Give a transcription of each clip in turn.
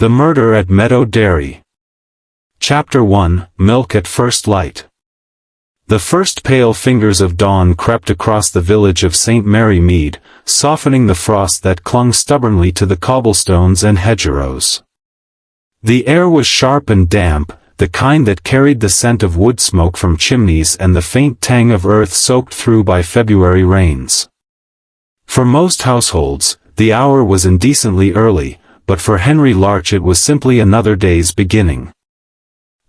The Murder at Meadow Dairy. Chapter 1, Milk at First Light. The first pale fingers of dawn crept across the village of St. Mary Mead, softening the frost that clung stubbornly to the cobblestones and hedgerows. The air was sharp and damp, the kind that carried the scent of wood smoke from chimneys and the faint tang of earth soaked through by February rains. For most households, the hour was indecently early, but for Henry Larch it was simply another day's beginning.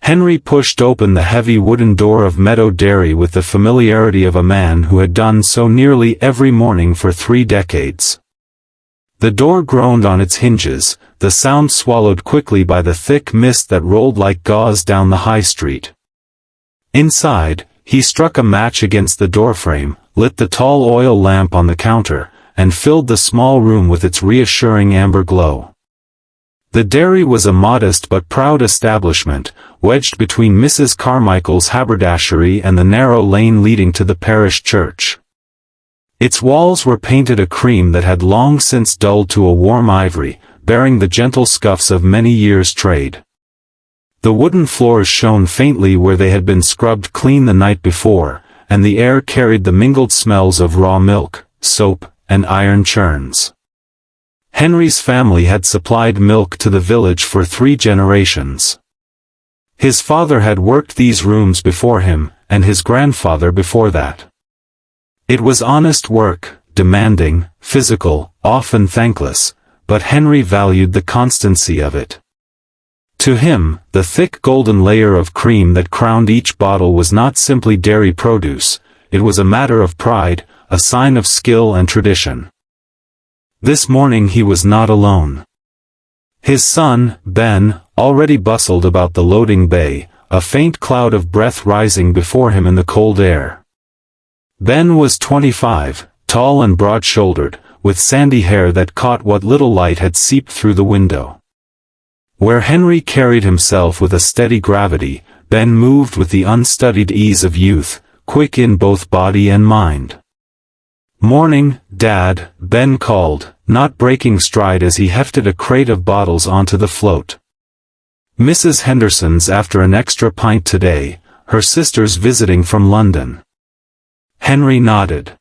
Henry pushed open the heavy wooden door of Meadow Dairy with the familiarity of a man who had done so nearly every morning for 3 decades. The door groaned on its hinges, the sound swallowed quickly by the thick mist that rolled like gauze down the high street. Inside, he struck a match against the doorframe, lit the tall oil lamp on the counter, and filled the small room with its reassuring amber glow. The dairy was a modest but proud establishment, wedged between Mrs. Carmichael's haberdashery and the narrow lane leading to the parish church. Its walls were painted a cream that had long since dulled to a warm ivory, bearing the gentle scuffs of many years' trade. The wooden floors shone faintly where they had been scrubbed clean the night before, and the air carried the mingled smells of raw milk, soap, and iron churns. Henry's family had supplied milk to the village for 3 generations. His father had worked these rooms before him, and his grandfather before that. It was honest work, demanding, physical, often thankless, but Henry valued the constancy of it. To him, the thick golden layer of cream that crowned each bottle was not simply dairy produce, it was a matter of pride, a sign of skill and tradition. This morning he was not alone. His son, Ben, already bustled about the loading bay, a faint cloud of breath rising before him in the cold air. Ben was 25, tall and broad-shouldered, with sandy hair that caught what little light had seeped through the window. Where Henry carried himself with a steady gravity, Ben moved with the unstudied ease of youth, quick in both body and mind. "Morning, Dad," Ben called, not breaking stride as he hefted a crate of bottles onto the float. "Mrs. Henderson's after an extra pint today, her sister's visiting from London." Henry nodded.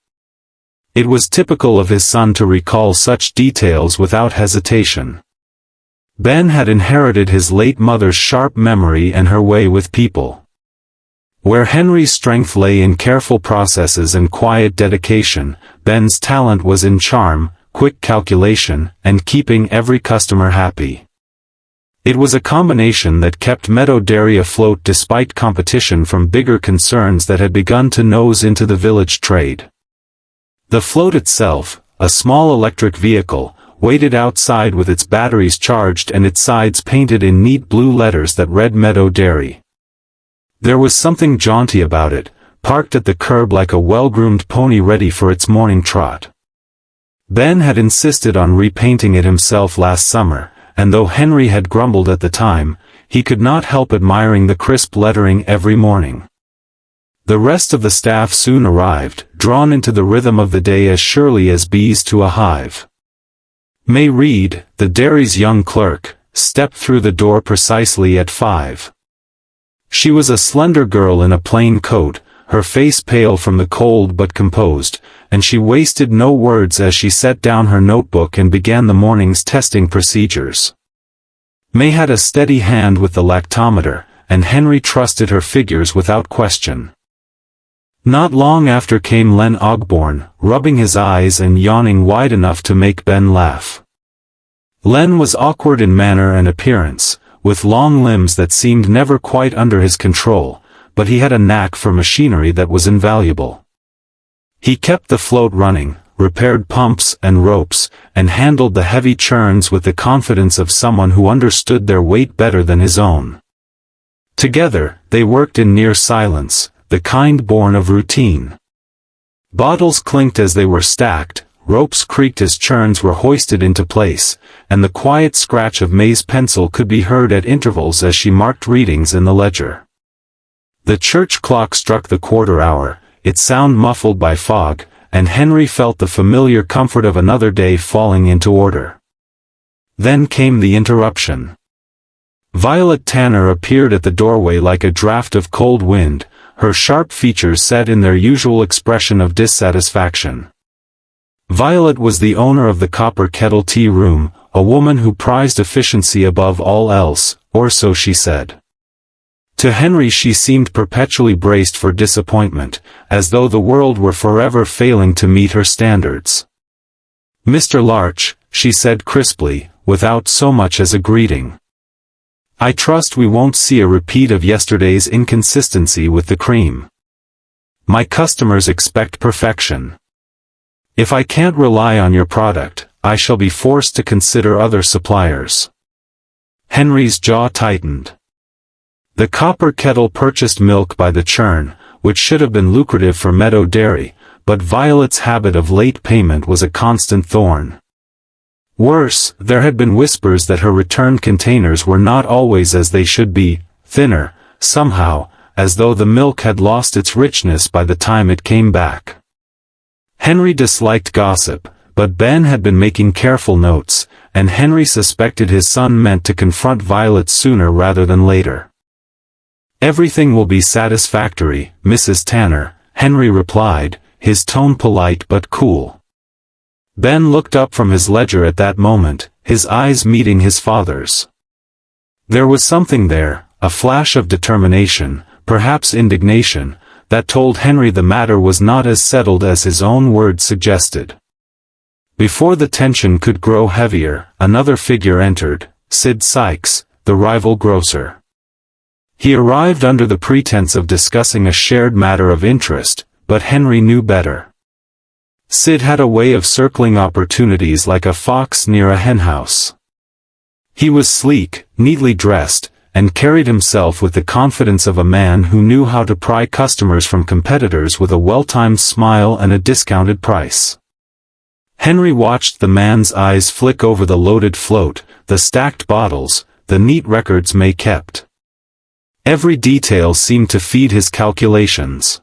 It was typical of his son to recall such details without hesitation. Ben had inherited his late mother's sharp memory and her way with people. Where Henry's strength lay in careful processes and quiet dedication, Ben's talent was in charm, quick calculation, and keeping every customer happy. It was a combination that kept Meadow Dairy afloat despite competition from bigger concerns that had begun to nose into the village trade. The float itself, a small electric vehicle, waited outside with its batteries charged and its sides painted in neat blue letters that read Meadow Dairy. There was something jaunty about it, parked at the curb like a well-groomed pony ready for its morning trot. Ben had insisted on repainting it himself last summer, and though Henry had grumbled at the time, he could not help admiring the crisp lettering every morning. The rest of the staff soon arrived, drawn into the rhythm of the day as surely as bees to a hive. May Reed, the dairy's young clerk, stepped through the door precisely at 5. She was a slender girl in a plain coat, her face pale from the cold but composed, and she wasted no words as she set down her notebook and began the morning's testing procedures. May had a steady hand with the lactometer, and Henry trusted her figures without question. Not long after came Len Ogborn, rubbing his eyes and yawning wide enough to make Ben laugh. Len was awkward in manner and appearance, with long limbs that seemed never quite under his control, but he had a knack for machinery that was invaluable. He kept the float running, repaired pumps and ropes, and handled the heavy churns with the confidence of someone who understood their weight better than his own. Together, they worked in near silence, the kind born of routine. Bottles clinked as they were stacked, ropes creaked as churns were hoisted into place, and the quiet scratch of May's pencil could be heard at intervals as she marked readings in the ledger. The church clock struck the quarter hour, its sound muffled by fog, and Henry felt the familiar comfort of another day falling into order. Then came the interruption. Violet Tanner appeared at the doorway like a draft of cold wind, her sharp features set in their usual expression of dissatisfaction. Violet was the owner of the Copper Kettle Tea Room, a woman who prized efficiency above all else, or so she said. To Henry she seemed perpetually braced for disappointment, as though the world were forever failing to meet her standards. "Mr. Larch," she said crisply, without so much as a greeting. "I trust we won't see a repeat of yesterday's inconsistency with the cream. My customers expect perfection. If I can't rely on your product, I shall be forced to consider other suppliers." Henry's jaw tightened. The Copper Kettle purchased milk by the churn, which should have been lucrative for Meadow Dairy, but Violet's habit of late payment was a constant thorn. Worse, there had been whispers that her returned containers were not always as they should be, thinner, somehow, as though the milk had lost its richness by the time it came back. Henry disliked gossip, but Ben had been making careful notes, and Henry suspected his son meant to confront Violet sooner rather than later. "Everything will be satisfactory, Mrs. Tanner," Henry replied, his tone polite but cool. Ben looked up from his ledger at that moment, his eyes meeting his father's. There was something there, a flash of determination, perhaps indignation, that told Henry the matter was not as settled as his own words suggested. Before the tension could grow heavier, another figure entered, Sid Sykes, the rival grocer. He arrived under the pretense of discussing a shared matter of interest, but Henry knew better. Sid had a way of circling opportunities like a fox near a henhouse. He was sleek, neatly dressed, and carried himself with the confidence of a man who knew how to pry customers from competitors with a well-timed smile and a discounted price. Henry watched the man's eyes flick over the loaded float, the stacked bottles, the neat records May kept. Every detail seemed to feed his calculations.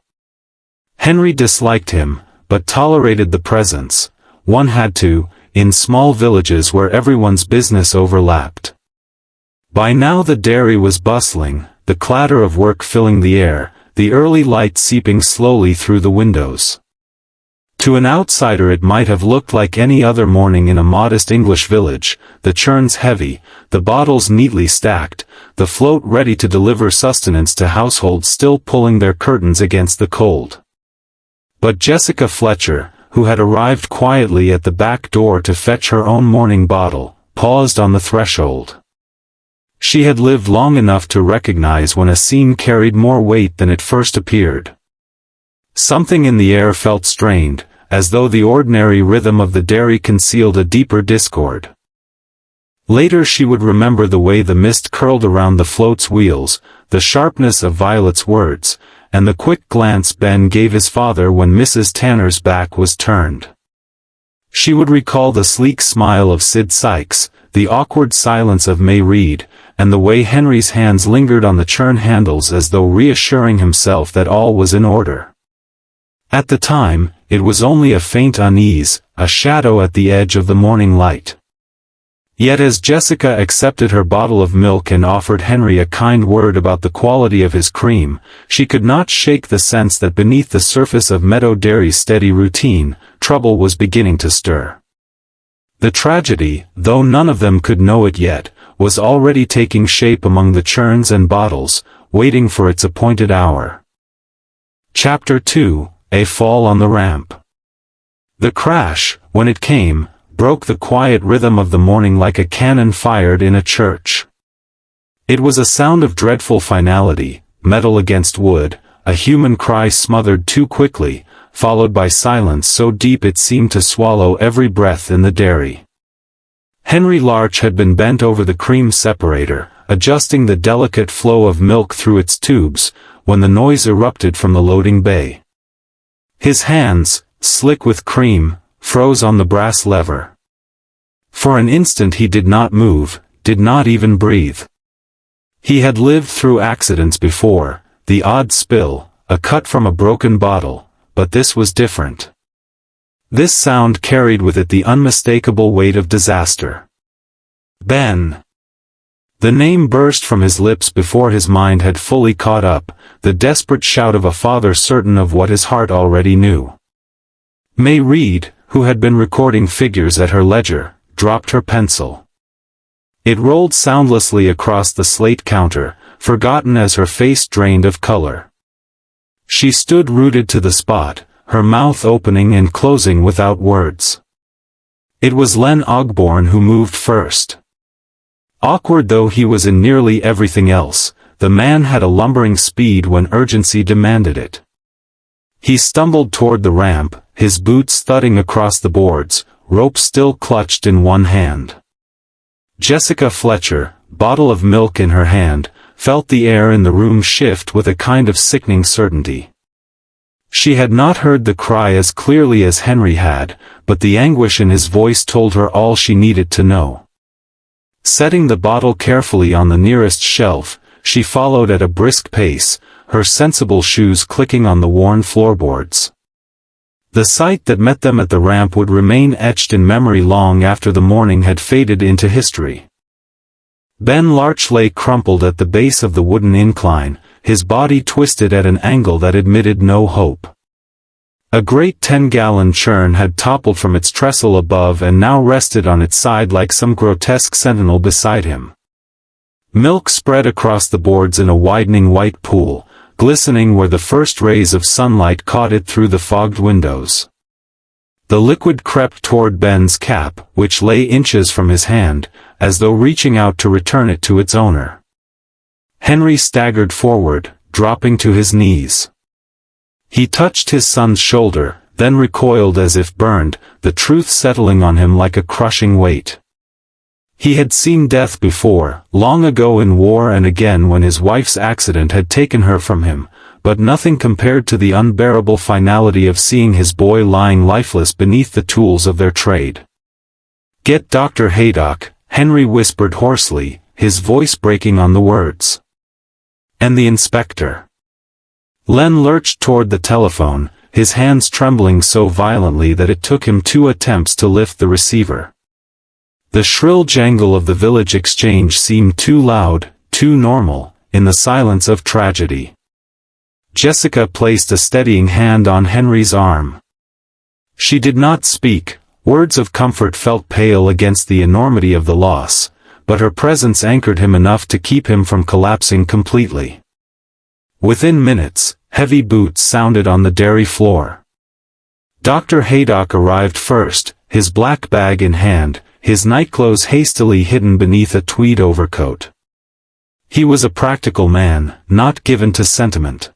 Henry disliked him, but tolerated the presence. One had to, in small villages where everyone's business overlapped. By now the dairy was bustling, the clatter of work filling the air, the early light seeping slowly through the windows. To an outsider it might have looked like any other morning in a modest English village, the churns heavy, the bottles neatly stacked, the float ready to deliver sustenance to households still pulling their curtains against the cold. But Jessica Fletcher, who had arrived quietly at the back door to fetch her own morning bottle, paused on the threshold. She had lived long enough to recognize when a scene carried more weight than it first appeared. Something in the air felt strained, as though the ordinary rhythm of the dairy concealed a deeper discord. Later she would remember the way the mist curled around the float's wheels, the sharpness of Violet's words, and the quick glance Ben gave his father when Mrs. Tanner's back was turned. She would recall the sleek smile of Sid Sykes, the awkward silence of May Reed, and the way Henry's hands lingered on the churn handles as though reassuring himself that all was in order. At the time, it was only a faint unease, a shadow at the edge of the morning light. Yet as Jessica accepted her bottle of milk and offered Henry a kind word about the quality of his cream, she could not shake the sense that beneath the surface of Meadow Dairy's steady routine, trouble was beginning to stir. The tragedy, though none of them could know it yet, was already taking shape among the churns and bottles, waiting for its appointed hour. Chapter 2, A Fall on the Ramp. The crash, when it came, broke the quiet rhythm of the morning like a cannon fired in a church. It was a sound of dreadful finality, metal against wood, a human cry smothered too quickly, followed by silence so deep it seemed to swallow every breath in the dairy. Henry Larch had been bent over the cream separator, adjusting the delicate flow of milk through its tubes, when the noise erupted from the loading bay. His hands, slick with cream, froze on the brass lever. For an instant he did not move, did not even breathe. He had lived through accidents before, the odd spill, a cut from a broken bottle, but this was different. This sound carried with it the unmistakable weight of disaster. Ben. The name burst from his lips before his mind had fully caught up, the desperate shout of a father certain of what his heart already knew. May Reed, who had been recording figures at her ledger, dropped her pencil. It rolled soundlessly across the slate counter, forgotten as her face drained of color. She stood rooted to the spot, her mouth opening and closing without words. It was Len Ogborn who moved first. Awkward though he was in nearly everything else, the man had a lumbering speed when urgency demanded it. He stumbled toward the ramp, his boots thudding across the boards, rope still clutched in one hand. Jessica Fletcher, bottle of milk in her hand, felt the air in the room shift with a kind of sickening certainty. She had not heard the cry as clearly as Henry had, but the anguish in his voice told her all she needed to know. Setting the bottle carefully on the nearest shelf, she followed at a brisk pace, her sensible shoes clicking on the worn floorboards. The sight that met them at the ramp would remain etched in memory long after the morning had faded into history. Ben Larch lay crumpled at the base of the wooden incline, his body twisted at an angle that admitted no hope. A great 10-gallon churn had toppled from its trestle above and now rested on its side like some grotesque sentinel beside him. Milk spread across the boards in a widening white pool, glistening where the first rays of sunlight caught it through the fogged windows. The liquid crept toward Ben's cap, which lay inches from his hand, as though reaching out to return it to its owner. Henry staggered forward, dropping to his knees. He touched his son's shoulder, then recoiled as if burned, the truth settling on him like a crushing weight. He had seen death before, long ago in war and again when his wife's accident had taken her from him, but nothing compared to the unbearable finality of seeing his boy lying lifeless beneath the tools of their trade. "Get Dr. Haydock," Henry whispered hoarsely, his voice breaking on the words. "And the inspector." Len lurched toward the telephone, his hands trembling so violently that it took him 2 attempts to lift the receiver. The shrill jangle of the village exchange seemed too loud, too normal, in the silence of tragedy. Jessica placed a steadying hand on Henry's arm. She did not speak, words of comfort felt pale against the enormity of the loss, but her presence anchored him enough to keep him from collapsing completely. Within minutes, heavy boots sounded on the dairy floor. Dr. Haydock arrived first, his black bag in hand, his nightclothes hastily hidden beneath a tweed overcoat. He was a practical man, not given to sentiment.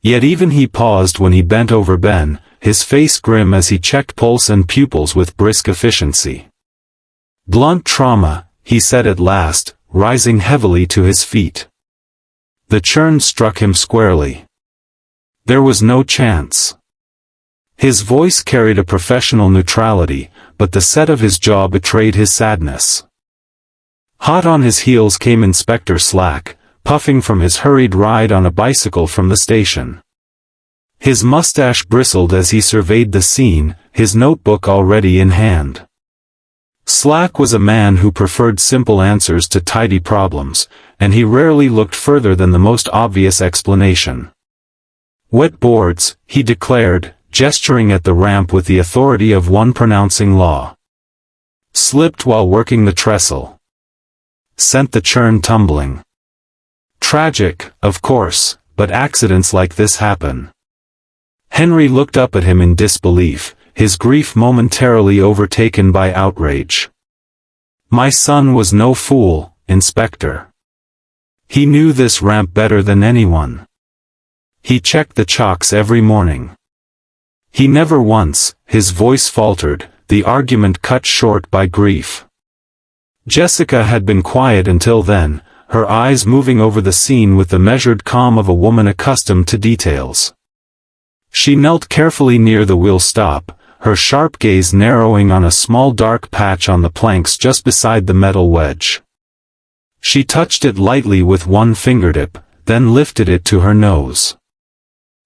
Yet even he paused when he bent over Ben, his face grim as he checked pulse and pupils with brisk efficiency. "Blunt trauma," he said at last, rising heavily to his feet. The churn struck him squarely. There was no chance. His voice carried a professional neutrality, but the set of his jaw betrayed his sadness. Hot on his heels came Inspector Slack, puffing from his hurried ride on a bicycle from the station. His mustache bristled as he surveyed the scene, his notebook already in hand. Slack was a man who preferred simple answers to tidy problems, and he rarely looked further than the most obvious explanation. "Wet boards," he declared, gesturing at the ramp with the authority of one pronouncing law. "Slipped while working the trestle. Sent the churn tumbling. Tragic, of course, but accidents like this happen." Henry looked up at him in disbelief, his grief momentarily overtaken by outrage. "My son was no fool, Inspector. He knew this ramp better than anyone. He checked the chocks every morning. He never once," his voice faltered, the argument cut short by grief. Jessica had been quiet until then, her eyes moving over the scene with the measured calm of a woman accustomed to details. She knelt carefully near the wheel stop, her sharp gaze narrowing on a small dark patch on the planks just beside the metal wedge. She touched it lightly with one fingertip, then lifted it to her nose.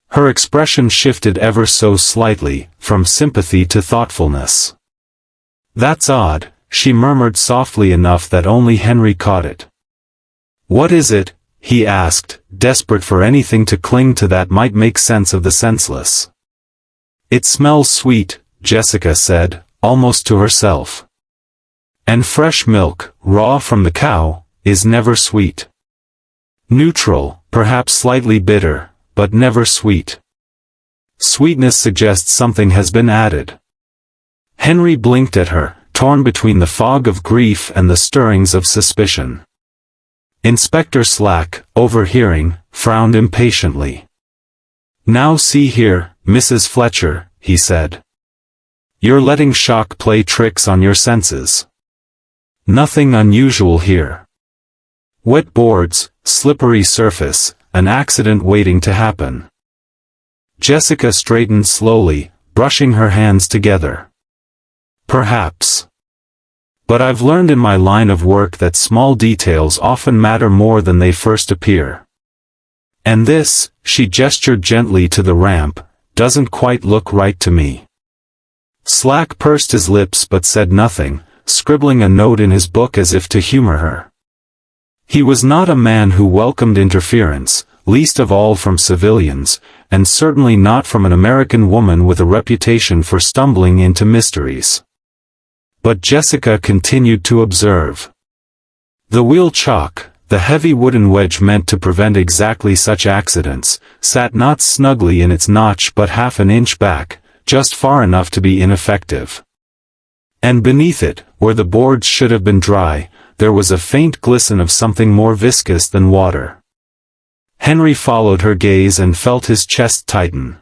Her expression shifted ever so slightly, from sympathy to thoughtfulness. "That's odd," she murmured softly enough that only Henry caught it. "What is it?" he asked, desperate for anything to cling to that might make sense of the senseless. "It smells sweet," Jessica said, almost to herself. "And fresh milk, raw from the cow, is never sweet. Neutral, perhaps slightly bitter, but never sweet. Sweetness suggests something has been added." Henry blinked at her, torn between the fog of grief and the stirrings of suspicion. Inspector Slack, overhearing, frowned impatiently. "Now see here, Mrs. Fletcher," he said. "You're letting shock play tricks on your senses. Nothing unusual here. Wet boards, slippery surface, an accident waiting to happen." Jessica straightened slowly, brushing her hands together. "Perhaps. But I've learned in my line of work that small details often matter more than they first appear. And this," she gestured gently to the ramp, "doesn't quite look right to me." Slack pursed his lips but said nothing, scribbling a note in his book as if to humor her. He was not a man who welcomed interference, least of all from civilians, and certainly not from an American woman with a reputation for stumbling into mysteries. But Jessica continued to observe. The wheel chock, the heavy wooden wedge meant to prevent exactly such accidents, sat not snugly in its notch but half an inch back, just far enough to be ineffective. And beneath it, where the boards should have been dry, there was a faint glisten of something more viscous than water. Henry followed her gaze and felt his chest tighten.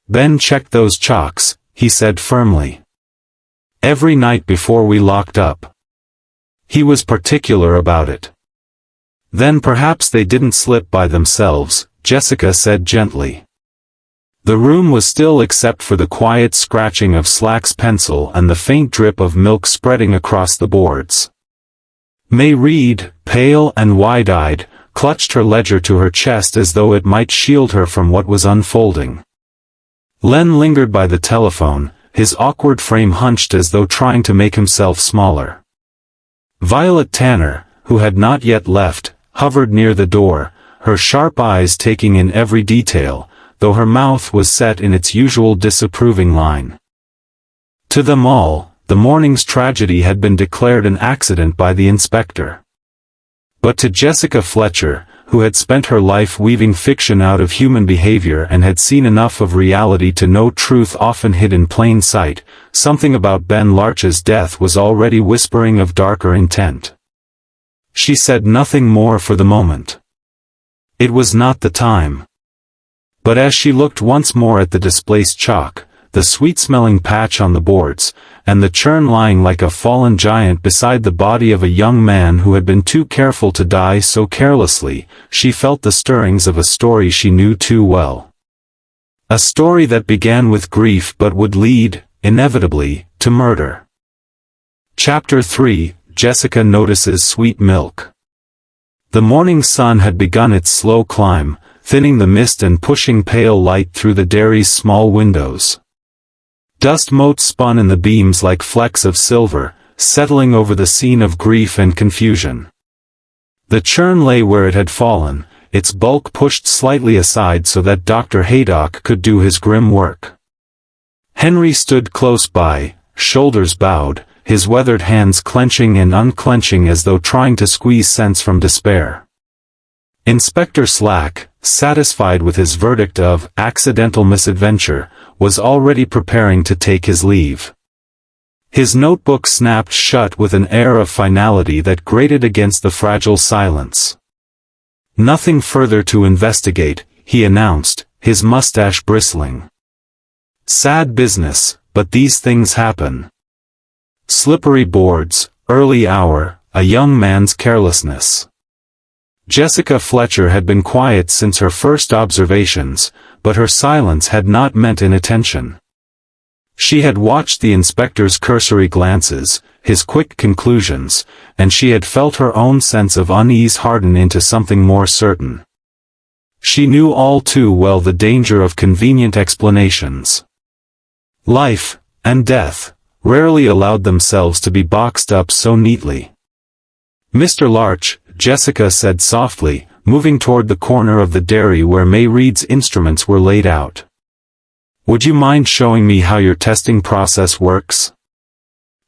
"Ben checked those chocks," he said firmly. "Every night before we locked up. He was particular about it." "Then perhaps they didn't slip by themselves," Jessica said gently. The room was still except for the quiet scratching of Slack's pencil and the faint drip of milk spreading across the boards. May Reed, pale and wide-eyed, clutched her ledger to her chest as though it might shield her from what was unfolding. Len lingered by the telephone, his awkward frame hunched as though trying to make himself smaller. Violet Tanner, who had not yet left, hovered near the door, her sharp eyes taking in every detail, though her mouth was set in its usual disapproving line. To them all, the morning's tragedy had been declared an accident by the inspector. But to Jessica Fletcher, who had spent her life weaving fiction out of human behavior and had seen enough of reality to know truth often hid in plain sight, something about Ben Larch's death was already whispering of darker intent. She said nothing more for the moment. It was not the time. But as she looked once more at the displaced chalk, the sweet-smelling patch on the boards, and the churn lying like a fallen giant beside the body of a young man who had been too careful to die so carelessly, she felt the stirrings of a story she knew too well. A story that began with grief but would lead, inevitably, to murder. Chapter 3, Jessica Notices Sweet Milk. The morning sun had begun its slow climb, thinning the mist and pushing pale light through the dairy's small windows. Dust motes spun in the beams like flecks of silver, settling over the scene of grief and confusion. The churn lay where it had fallen, its bulk pushed slightly aside so that Dr. Haydock could do his grim work. Henry stood close by, shoulders bowed, his weathered hands clenching and unclenching as though trying to squeeze sense from despair. Inspector Slack, satisfied with his verdict of accidental misadventure, was already preparing to take his leave. His notebook snapped shut with an air of finality that grated against the fragile silence. Nothing further to investigate, he announced, his mustache bristling. Sad business, but these things happen. Slippery boards, early hour, a young man's carelessness. Jessica Fletcher had been quiet since her first observations, but her silence had not meant inattention. She had watched the inspector's cursory glances, his quick conclusions, and she had felt her own sense of unease harden into something more certain. She knew all too well the danger of convenient explanations. Life, and death, rarely allowed themselves to be boxed up so neatly. "Mr. Larch," Jessica said softly, moving toward the corner of the dairy where May Reed's instruments were laid out. "Would you mind showing me how your testing process works?"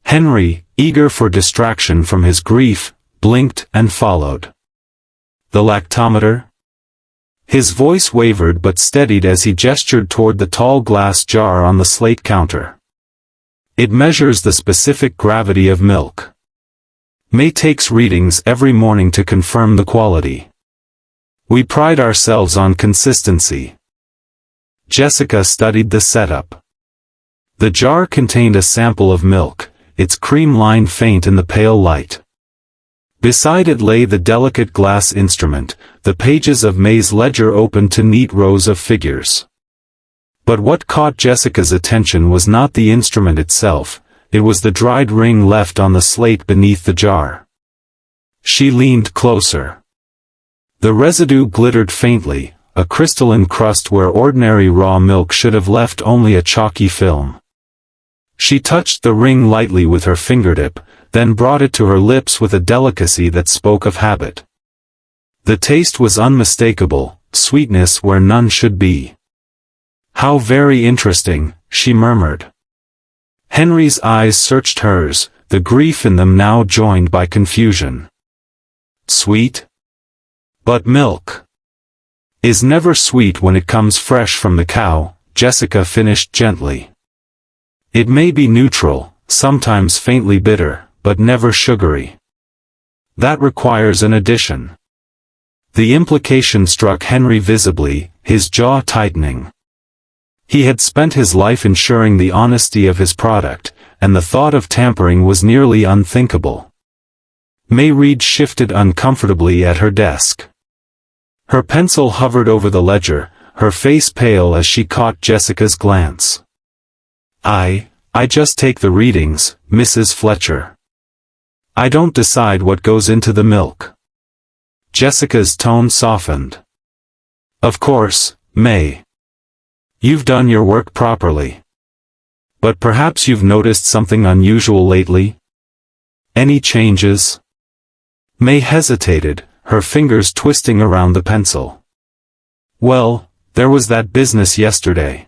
Henry, eager for distraction from his grief, blinked and followed. "The lactometer?" His voice wavered but steadied as he gestured toward the tall glass jar on the slate counter. "It measures the specific gravity of milk. May takes readings every morning to confirm the quality. We pride ourselves on consistency." Jessica studied the setup. The jar contained a sample of milk, its cream line faint in the pale light. Beside it lay the delicate glass instrument, the pages of May's ledger open to neat rows of figures. But what caught Jessica's attention was not the instrument itself, it was the dried ring left on the slate beneath the jar. She leaned closer. The residue glittered faintly, a crystalline crust where ordinary raw milk should have left only a chalky film. She touched the ring lightly with her fingertip, then brought it to her lips with a delicacy that spoke of habit. The taste was unmistakable, sweetness where none should be. "How very interesting," she murmured. Henry's eyes searched hers, the grief in them now joined by confusion. "Sweet? But milk is never sweet when it comes fresh from the cow," Jessica finished gently. "It may be neutral, sometimes faintly bitter, but never sugary. That requires an addition." The implication struck Henry visibly, his jaw tightening. He had spent his life ensuring the honesty of his product, and the thought of tampering was nearly unthinkable. May Reed shifted uncomfortably at her desk. Her pencil hovered over the ledger, her face pale as she caught Jessica's glance. I just take the readings, Mrs. Fletcher. I don't decide what goes into the milk." Jessica's tone softened. "Of course, May. You've done your work properly. But perhaps you've noticed something unusual lately? Any changes?" May hesitated, her fingers twisting around the pencil. "Well, there was that business yesterday.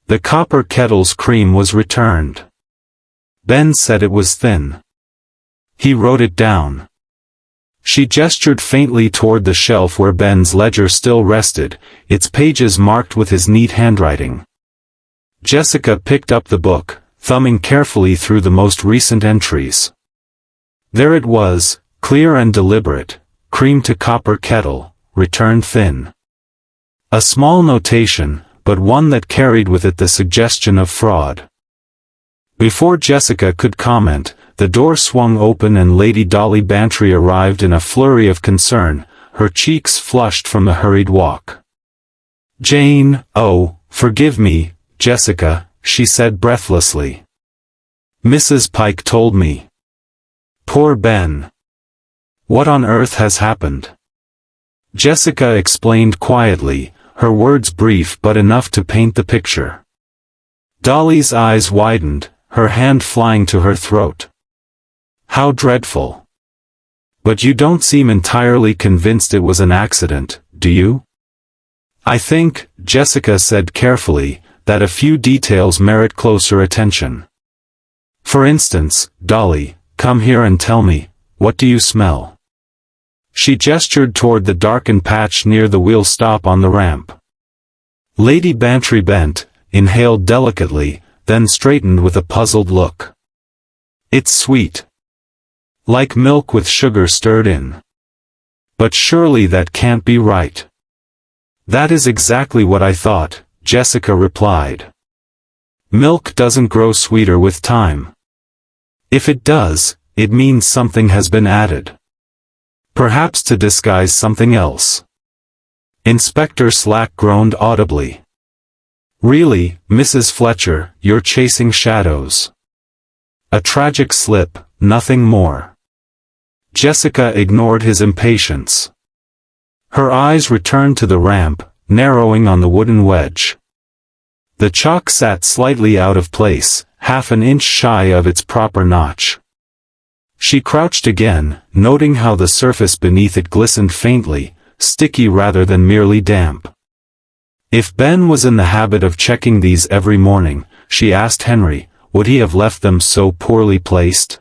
The copper kettle's cream was returned. Ben said it was thin. He wrote it down." She gestured faintly toward the shelf where Ben's ledger still rested, its pages marked with his neat handwriting. Jessica picked up the book, thumbing carefully through the most recent entries. There it was, clear and deliberate: cream to copper kettle, returned thin. A small notation, but one that carried with it the suggestion of fraud. Before Jessica could comment, the door swung open and Lady Dolly Bantry arrived in a flurry of concern, her cheeks flushed from the hurried walk. "Jane, oh, forgive me, Jessica," she said breathlessly. "Mrs. Pike told me. Poor Ben. What on earth has happened?" Jessica explained quietly, her words brief but enough to paint the picture. Dolly's eyes widened, her hand flying to her throat. "How dreadful. But you don't seem entirely convinced it was an accident, do you?" "I think," Jessica said carefully, "that a few details merit closer attention. For instance, Dolly, come here and tell me, what do you smell?" She gestured toward the darkened patch near the wheel stop on the ramp. Lady Bantry bent, inhaled delicately, then straightened with a puzzled look. "It's sweet. Like milk with sugar stirred in. But surely that can't be right." "That is exactly what I thought," Jessica replied. "Milk doesn't grow sweeter with time. If it does, it means something has been added. Perhaps to disguise something else." Inspector Slack groaned audibly. "Really, Mrs. Fletcher, you're chasing shadows. A tragic slip, nothing more." Jessica ignored his impatience. Her eyes returned to the ramp, narrowing on the wooden wedge. The chalk sat slightly out of place, half an inch shy of its proper notch. She crouched again, noting how the surface beneath it glistened faintly, sticky rather than merely damp. If Ben was in the habit of checking these every morning, she asked Henry, would he have left them so poorly placed?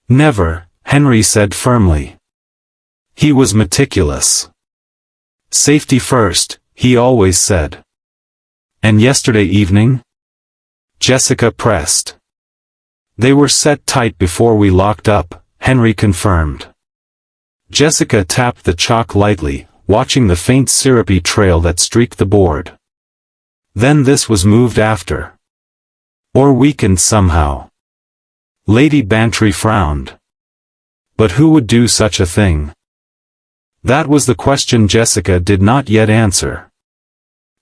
Never, Henry said firmly. He was meticulous. Safety first, he always said. And yesterday evening? Jessica pressed. They were set tight before we locked up, Henry confirmed. Jessica tapped the chalk lightly, watching the faint syrupy trail that streaked the board. Then this was moved after. Or weakened somehow. Lady Bantry frowned. But who would do such a thing? That was the question Jessica did not yet answer.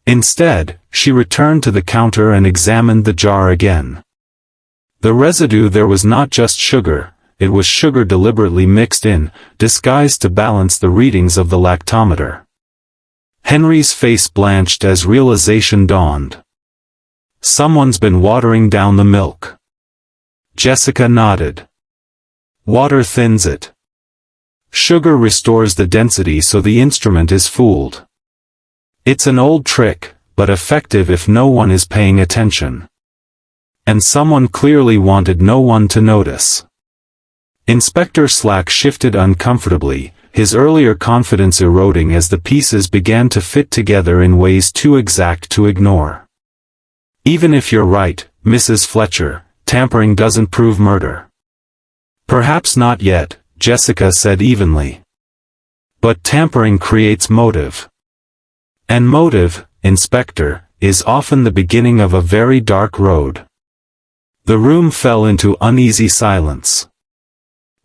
Instead, she returned to the counter and examined the jar again. The residue there was not just sugar, it was sugar deliberately mixed in, disguised to balance the readings of the lactometer. Henry's face blanched as realization dawned. Someone's been watering down the milk. Jessica nodded. Water thins it. Sugar restores the density so the instrument is fooled. It's an old trick, but effective if no one is paying attention. And someone clearly wanted no one to notice. Inspector Slack shifted uncomfortably, his earlier confidence eroding as the pieces began to fit together in ways too exact to ignore. Even if you're right, Mrs. Fletcher, tampering doesn't prove murder. Perhaps not yet, Jessica said evenly. But tampering creates motive. And motive, Inspector, is often the beginning of a very dark road. The room fell into uneasy silence.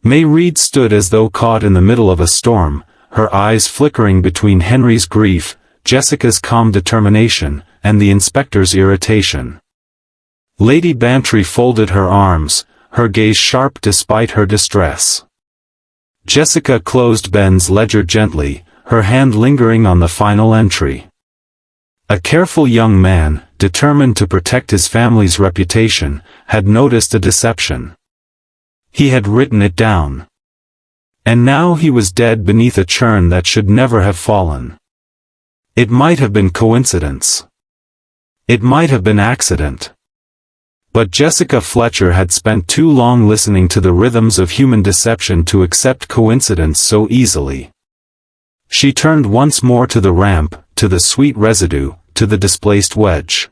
May Reed stood as though caught in the middle of a storm, her eyes flickering between Henry's grief, Jessica's calm determination, and the inspector's irritation. Lady Bantry folded her arms, her gaze sharp despite her distress. Jessica closed Ben's ledger gently, her hand lingering on the final entry. A careful young man, determined to protect his family's reputation, had noticed a deception. He had written it down. And now he was dead beneath a churn that should never have fallen. It might have been coincidence. It might have been accident. But Jessica Fletcher had spent too long listening to the rhythms of human deception to accept coincidence so easily. She turned once more to the ramp, to the sweet residue, to the displaced wedge.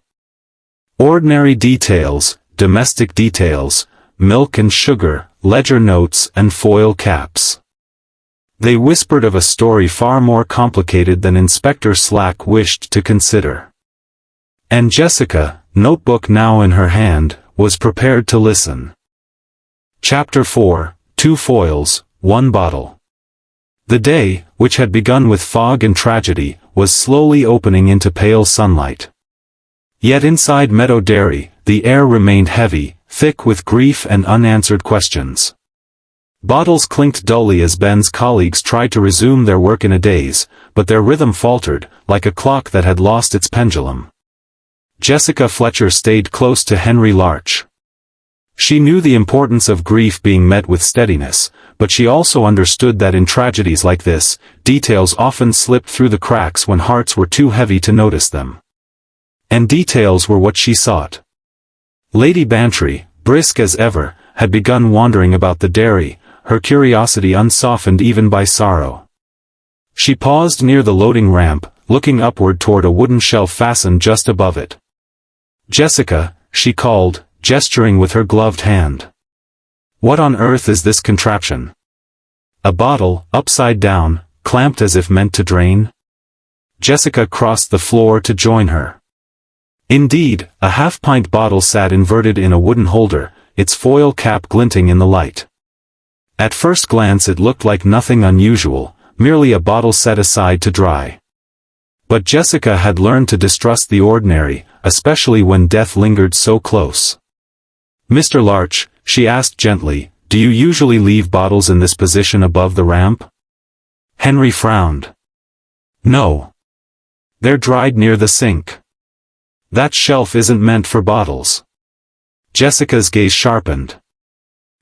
Ordinary details, domestic details, milk and sugar, ledger notes and foil caps. They whispered of a story far more complicated than Inspector Slack wished to consider. And Jessica, notebook now in her hand, was prepared to listen. Chapter 4, 2 foils, 1 bottle. The day, which had begun with fog and tragedy, was slowly opening into pale sunlight. Yet inside Meadow Dairy, the air remained heavy, thick with grief and unanswered questions. Bottles clinked dully as Ben's colleagues tried to resume their work in a daze, but their rhythm faltered, like a clock that had lost its pendulum. Jessica Fletcher stayed close to Henry Larch. She knew the importance of grief being met with steadiness, but she also understood that in tragedies like this, details often slipped through the cracks when hearts were too heavy to notice them. And details were what she sought. Lady Bantry, brisk as ever, had begun wandering about the dairy, her curiosity unsoftened even by sorrow. She paused near the loading ramp, looking upward toward a wooden shelf fastened just above it. Jessica, she called, gesturing with her gloved hand. What on earth is this contraption? A bottle, upside down, clamped as if meant to drain? Jessica crossed the floor to join her. Indeed, a half-pint bottle sat inverted in a wooden holder, its foil cap glinting in the light. At first glance it looked like nothing unusual, merely a bottle set aside to dry. But Jessica had learned to distrust the ordinary, especially when death lingered so close. Mr. Larch, she asked gently, do you usually leave bottles in this position above the ramp? Henry frowned. No. They're dried near the sink. That shelf isn't meant for bottles. Jessica's gaze sharpened.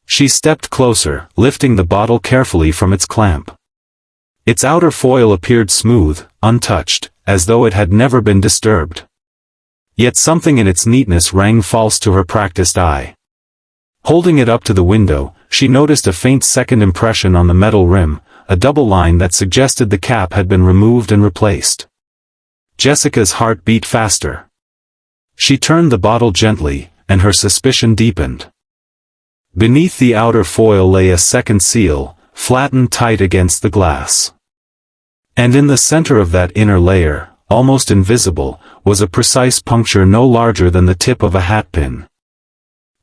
She stepped closer, lifting the bottle carefully from its clamp. Its outer foil appeared smooth, untouched, as though it had never been disturbed. Yet something in its neatness rang false to her practiced eye. Holding it up to the window, she noticed a faint second impression on the metal rim, a double line that suggested the cap had been removed and replaced. Jessica's heart beat faster. She turned the bottle gently, and her suspicion deepened. Beneath the outer foil lay a second seal, flattened tight against the glass. And in the center of that inner layer, almost invisible, was a precise puncture no larger than the tip of a hatpin.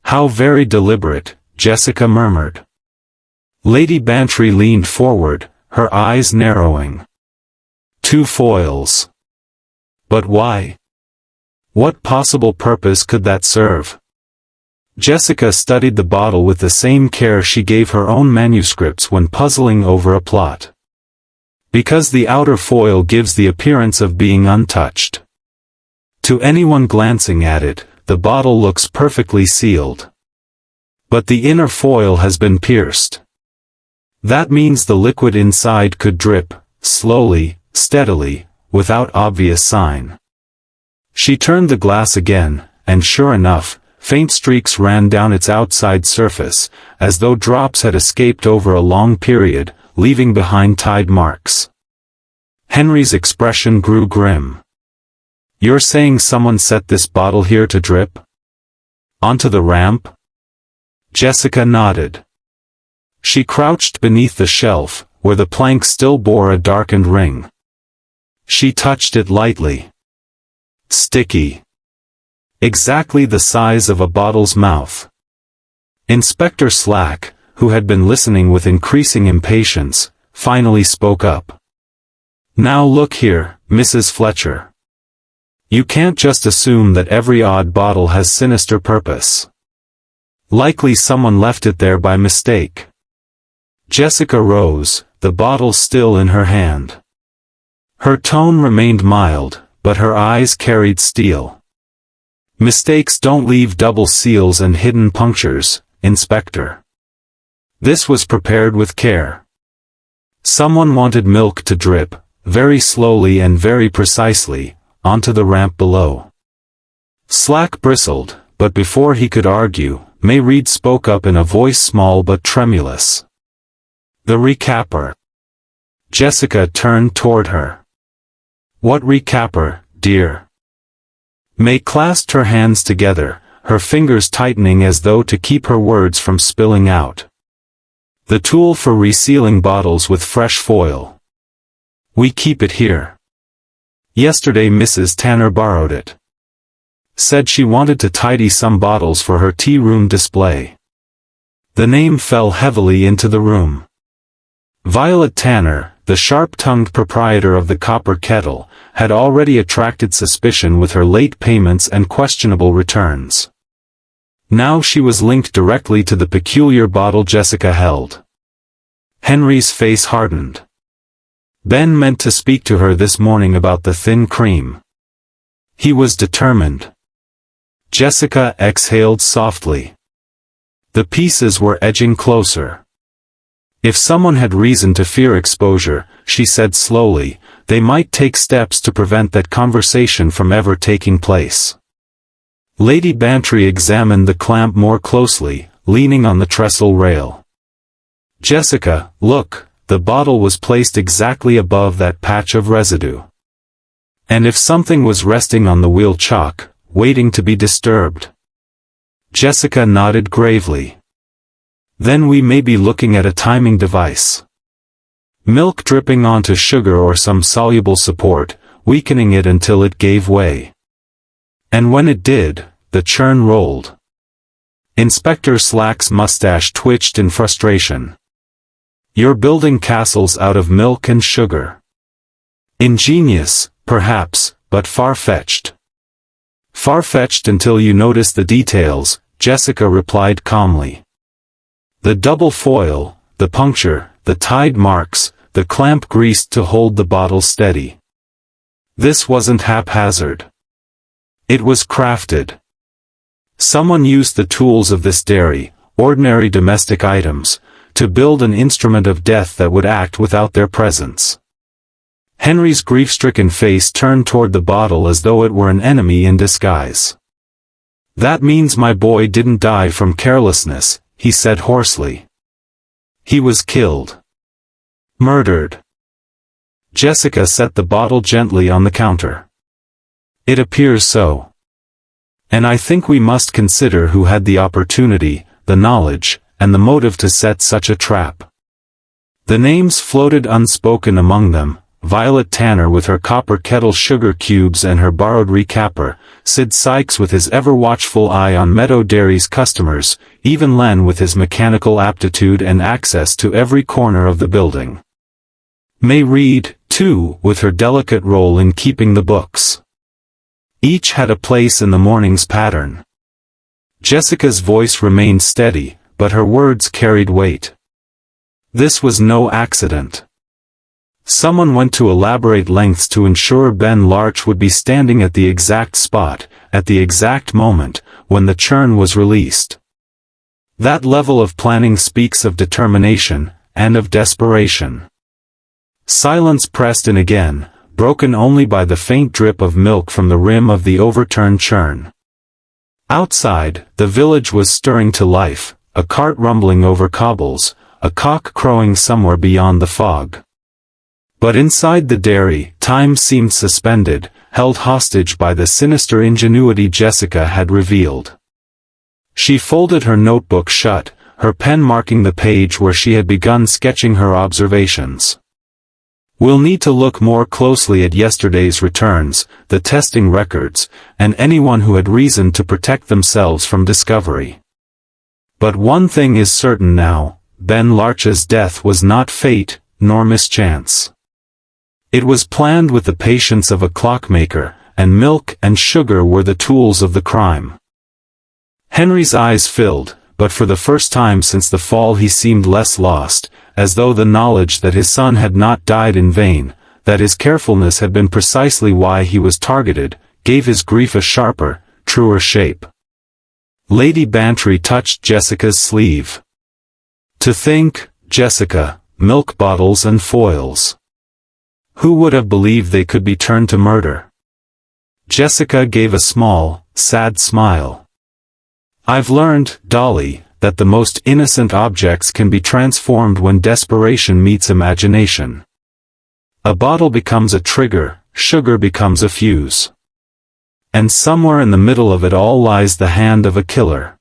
"How very deliberate," Jessica murmured. Lady Bantry leaned forward, her eyes narrowing. "Two foils. But why? What possible purpose could that serve?" Jessica studied the bottle with the same care she gave her own manuscripts when puzzling over a plot. Because the outer foil gives the appearance of being untouched. To anyone glancing at it, the bottle looks perfectly sealed. But the inner foil has been pierced. That means the liquid inside could drip, slowly, steadily, without obvious sign. She turned the glass again, and sure enough, faint streaks ran down its outside surface, as though drops had escaped over a long period, leaving behind tide marks. Henry's expression grew grim. "You're saying someone set this bottle here to drip? Onto the ramp?" Jessica nodded. She crouched beneath the shelf, where the plank still bore a darkened ring. She touched it lightly. Sticky. Exactly the size of a bottle's mouth. Inspector Slack, who had been listening with increasing impatience, finally spoke up. "Now look here, Mrs. Fletcher. You can't just assume that every odd bottle has sinister purpose. Likely someone left it there by mistake." Jessica rose, the bottle still in her hand. Her tone remained mild, but her eyes carried steel. "Mistakes don't leave double seals and hidden punctures, Inspector. This was prepared with care. Someone wanted milk to drip, very slowly and very precisely, onto the ramp below." Slack bristled, but before he could argue, May Reed spoke up in a voice small but tremulous. "The recapper." Jessica turned toward her. "What recapper, dear?" May clasped her hands together, her fingers tightening as though to keep her words from spilling out. "The tool for resealing bottles with fresh foil. We keep it here. Yesterday Mrs. Tanner borrowed it. Said she wanted to tidy some bottles for her tea-room display." The name fell heavily into the room. Violet Tanner, the sharp-tongued proprietor of the copper kettle, had already attracted suspicion with her late payments and questionable returns. Now she was linked directly to the peculiar bottle Jessica held. Henry's face hardened. Ben meant to speak to her this morning about the thin cream. He was determined. Jessica exhaled softly. The pieces were edging closer. If someone had reason to fear exposure, she said slowly, they might take steps to prevent that conversation from ever taking place. Lady Bantry examined the clamp more closely, leaning on the trestle rail. "Jessica, look, the bottle was placed exactly above that patch of residue. And if something was resting on the wheel chock, waiting to be disturbed." Jessica nodded gravely. "Then we may be looking at a timing device. Milk dripping onto sugar or some soluble support, weakening it until it gave way. And when it did, the churn rolled." Inspector Slack's mustache twitched in frustration. "You're building castles out of milk and sugar. Ingenious, perhaps, but far-fetched." "Far-fetched until you notice the details," Jessica replied calmly. "The double foil, the puncture, the tide marks, the clamp greased to hold the bottle steady. This wasn't haphazard. It was crafted. Someone used the tools of this dairy, ordinary domestic items, to build an instrument of death that would act without their presence. Henry's grief-stricken face turned toward the bottle as though it were an enemy in disguise. "That means my boy didn't die from carelessness," he said hoarsely. "He was killed. Murdered." Jessica set the bottle gently on the counter. "It appears so. And I think we must consider who had the opportunity, the knowledge, and the motive to set such a trap." The names floated unspoken among them: Violet Tanner with her copper kettle sugar cubes and her borrowed recapper, Sid Sykes with his ever-watchful eye on Meadow Dairy's customers, even Len with his mechanical aptitude and access to every corner of the building. May Reed, too, with her delicate role in keeping the books. Each had a place in the morning's pattern. Jessica's voice remained steady, but her words carried weight. This was no accident. Someone went to elaborate lengths to ensure Ben Larch would be standing at the exact spot, at the exact moment, when the churn was released. That level of planning speaks of determination, and of desperation. Silence pressed in again, broken only by the faint drip of milk from the rim of the overturned churn. Outside, the village was stirring to life, a cart rumbling over cobbles, a cock crowing somewhere beyond the fog. But inside the dairy, time seemed suspended, held hostage by the sinister ingenuity Jessica had revealed. She folded her notebook shut, her pen marking the page where she had begun sketching her observations. "We'll need to look more closely at yesterday's returns, the testing records, and anyone who had reason to protect themselves from discovery. But one thing is certain now: Ben Larch's death was not fate, nor mischance. It was planned with the patience of a clockmaker, and milk and sugar were the tools of the crime." Henry's eyes filled, but for the first time since the fall he seemed less lost, as though the knowledge that his son had not died in vain, that his carefulness had been precisely why he was targeted, gave his grief a sharper, truer shape. Lady Bantry touched Jessica's sleeve. "To think, Jessica, milk bottles and foils. Who would have believed they could be turned to murder?" Jessica gave a small, sad smile. "I've learned, Dolly, that the most innocent objects can be transformed when desperation meets imagination. A bottle becomes a trigger, sugar becomes a fuse. And somewhere in the middle of it all lies the hand of a killer."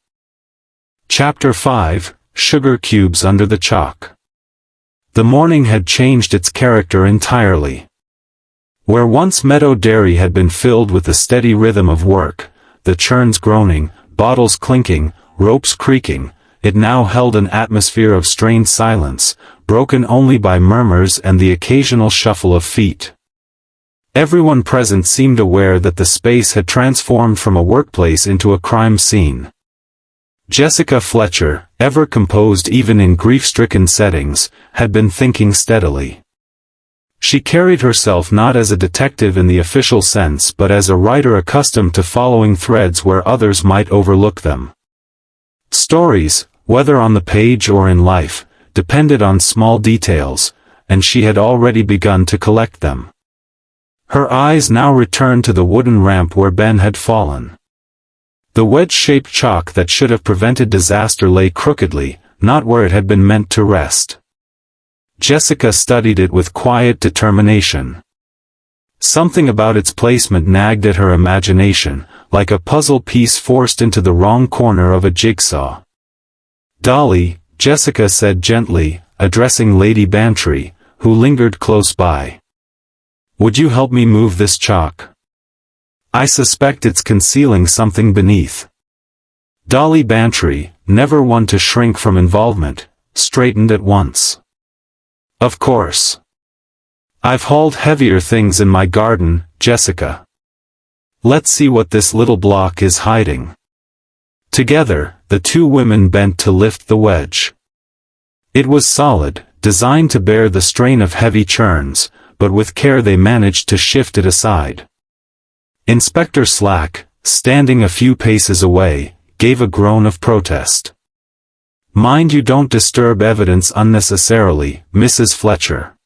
Chapter 5, Sugar Cubes Under the Chalk. The morning had changed its character entirely. Where once Meadow Dairy had been filled with the steady rhythm of work, the churns groaning, bottles clinking, ropes creaking, it now held an atmosphere of strained silence, broken only by murmurs and the occasional shuffle of feet. Everyone present seemed aware that the space had transformed from a workplace into a crime scene. Jessica Fletcher, ever composed even in grief-stricken settings, had been thinking steadily. She carried herself not as a detective in the official sense but as a writer accustomed to following threads where others might overlook them. Stories, whether on the page or in life, depended on small details, and she had already begun to collect them. Her eyes now returned to the wooden ramp where Ben had fallen. The wedge-shaped chalk that should have prevented disaster lay crookedly, not where it had been meant to rest. Jessica studied it with quiet determination. Something about its placement nagged at her imagination, like a puzzle piece forced into the wrong corner of a jigsaw. "Dolly," Jessica said gently, addressing Lady Bantry, who lingered close by. "Would you help me move this chalk? I suspect it's concealing something beneath." Dolly Bantry, never one to shrink from involvement, straightened at once. "Of course. I've hauled heavier things in my garden, Jessica. Let's see what this little block is hiding." Together, the two women bent to lift the wedge. It was solid, designed to bear the strain of heavy churns, but with care they managed to shift it aside. Inspector Slack, standing a few paces away, gave a groan of protest. "Mind you don't disturb evidence unnecessarily, Mrs. Fletcher.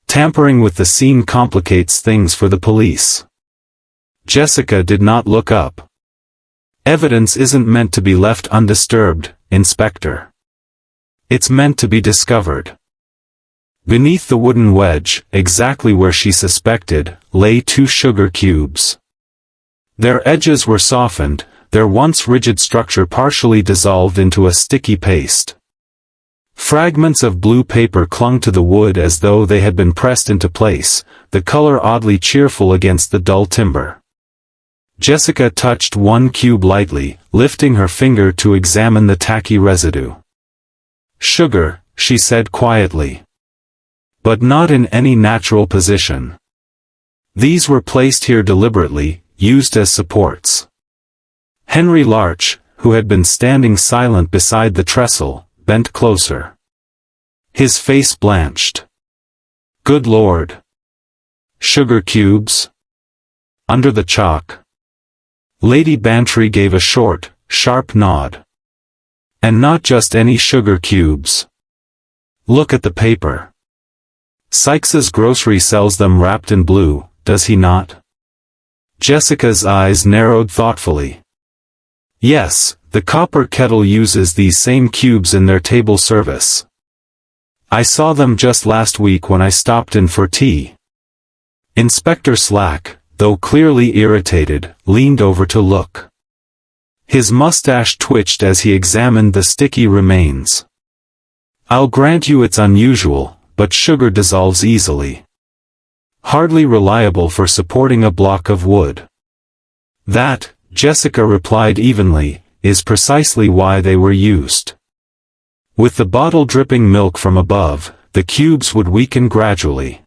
Tampering with the scene complicates things for the police." Jessica did not look up. "Evidence isn't meant to be left undisturbed, Inspector. It's meant to be discovered." Beneath the wooden wedge, exactly where she suspected, lay 2 sugar cubes. Their edges were softened, their once rigid structure partially dissolved into a sticky paste. Fragments of blue paper clung to the wood as though they had been pressed into place, the color oddly cheerful against the dull timber. Jessica touched 1 cube lightly, lifting her finger to examine the tacky residue. "Sugar," she said quietly. "But not in any natural position. These were placed here deliberately, used as supports." Henry Larch, who had been standing silent beside the trestle, bent closer. His face blanched. "Good Lord! Sugar cubes? Under the chalk?" Lady Bantry gave a short, sharp nod. "And not just any sugar cubes. Look at the paper. Sykes's grocery sells them wrapped in blue, does he not?" Jessica's eyes narrowed thoughtfully. "Yes, the copper kettle uses these same cubes in their table service. I saw them just last week when I stopped in for tea." Inspector Slack, though clearly irritated, leaned over to look. His mustache twitched as he examined the sticky remains. "I'll grant you it's unusual, but sugar dissolves easily. Hardly reliable for supporting a block of wood." "That," Jessica replied evenly, "is precisely why they were used. With the bottle dripping milk from above, the cubes would weaken gradually.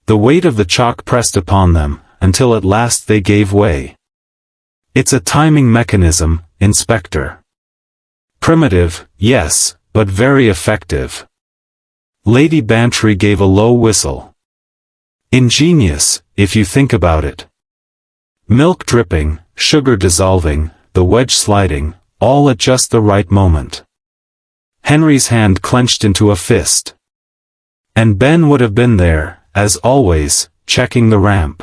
The weight of the chalk pressed upon them, until at last they gave way. It's a timing mechanism, Inspector. Primitive, yes, but very effective." Lady Bantry gave a low whistle. "Ingenious, if you think about it. Milk dripping, sugar dissolving, the wedge sliding, all at just the right moment." Henry's hand clenched into a fist. "And Ben would have been there, as always, checking the ramp.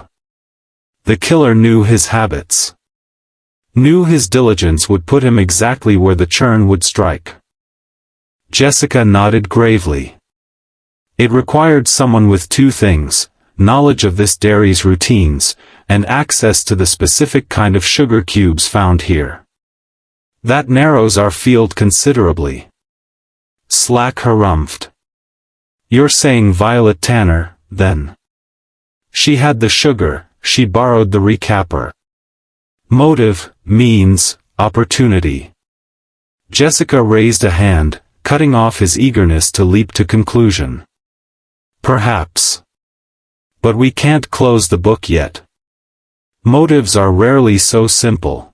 The killer knew his habits. Knew his diligence would put him exactly where the churn would strike." Jessica nodded gravely. "It required someone with 2 things, knowledge of this dairy's routines, and access to the specific kind of sugar cubes found here. That narrows our field considerably." Slack harumphed. "You're saying Violet Tanner, then? She had the sugar, she borrowed the recapper. Motive, means, opportunity." Jessica raised a hand, cutting off his eagerness to leap to conclusion. "Perhaps. But we can't close the book yet. Motives are rarely so simple.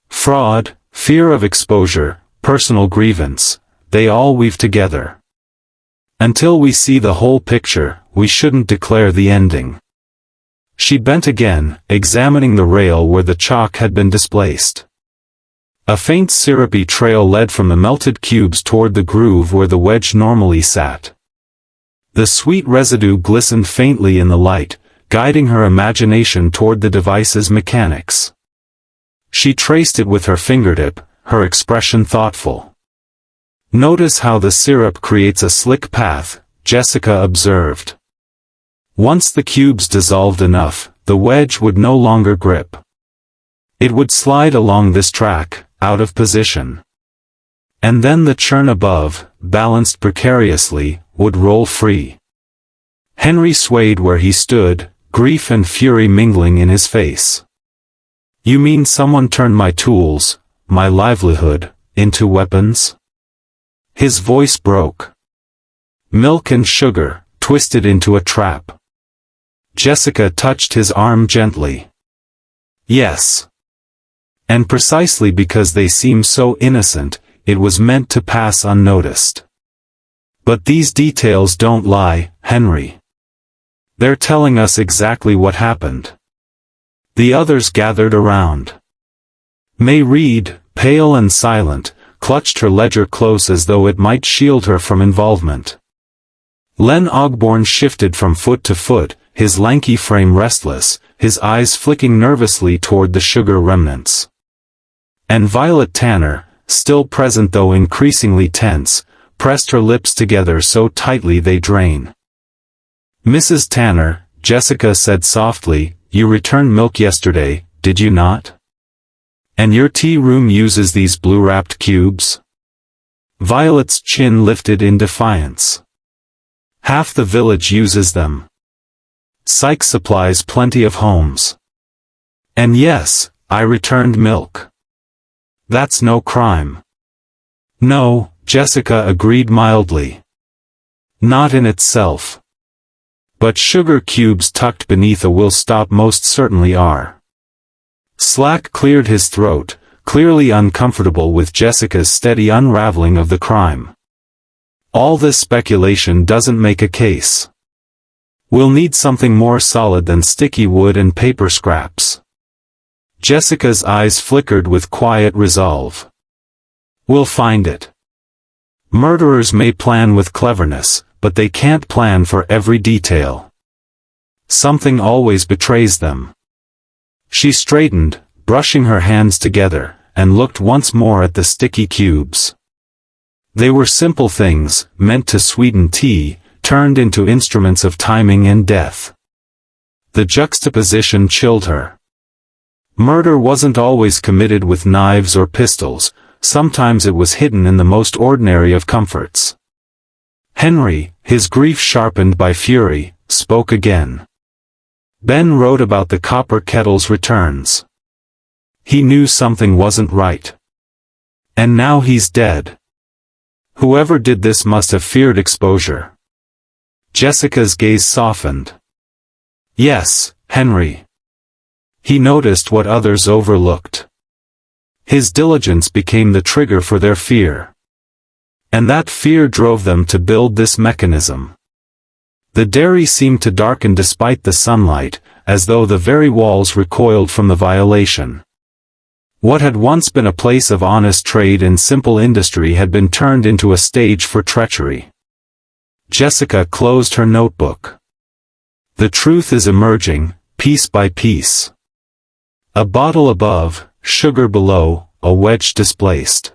Fraud, fear of exposure, personal grievance, they all weave together. Until we see the whole picture, we shouldn't declare the ending." She bent again, examining the rail where the chalk had been displaced. A faint syrupy trail led from the melted cubes toward the groove where the wedge normally sat. The sweet residue glistened faintly in the light, guiding her imagination toward the device's mechanics. She traced it with her fingertip, her expression thoughtful. "Notice how the syrup creates a slick path," Jessica observed. "Once the cubes dissolved enough, the wedge would no longer grip. It would slide along this track, out of position. And then the churn above, balanced precariously, would roll free." Henry swayed where he stood, grief and fury mingling in his face. "You mean someone turned my tools, my livelihood, into weapons?" His voice broke. "Milk and sugar, twisted into a trap." Jessica touched his arm gently. "Yes. And precisely because they seem so innocent, it was meant to pass unnoticed. But these details don't lie, Henry. They're telling us exactly what happened." The others gathered around. May Reed, pale and silent, clutched her ledger close as though it might shield her from involvement. Len Ogborn shifted from foot to foot, his lanky frame restless, his eyes flicking nervously toward the sugar remnants. And Violet Tanner, still present though increasingly tense, pressed her lips together so tightly they drain. "Mrs. Tanner," Jessica said softly, "you returned milk yesterday, did you not? And your tea room uses these blue-wrapped cubes?" Violet's chin lifted in defiance. "Half the village uses them. Psych supplies plenty of homes. And yes, I returned milk. That's no crime." "No," Jessica agreed mildly. "Not in itself. But sugar cubes tucked beneath a will stop most certainly are." Slack cleared his throat, clearly uncomfortable with Jessica's steady unraveling of the crime. "All this speculation doesn't make a case. We'll need something more solid than sticky wood and paper scraps." Jessica's eyes flickered with quiet resolve. "We'll find it. Murderers may plan with cleverness, but they can't plan for every detail. Something always betrays them." She straightened, brushing her hands together, and looked once more at the sticky cubes. They were simple things, meant to sweeten tea, turned into instruments of timing and death. The juxtaposition chilled her. Murder wasn't always committed with knives or pistols, sometimes it was hidden in the most ordinary of comforts. Henry, his grief sharpened by fury, spoke again. Ben wrote about the copper kettle's returns. He knew something wasn't right. And now he's dead. Whoever did this must have feared exposure. Jessica's gaze softened. "Yes, Henry." He noticed what others overlooked. His diligence became the trigger for their fear. And that fear drove them to build this mechanism. The dairy seemed to darken despite the sunlight, as though the very walls recoiled from the violation. What had once been a place of honest trade and simple industry had been turned into a stage for treachery. Jessica closed her notebook. The truth is emerging, piece by piece. A bottle above, sugar below, a wedge displaced.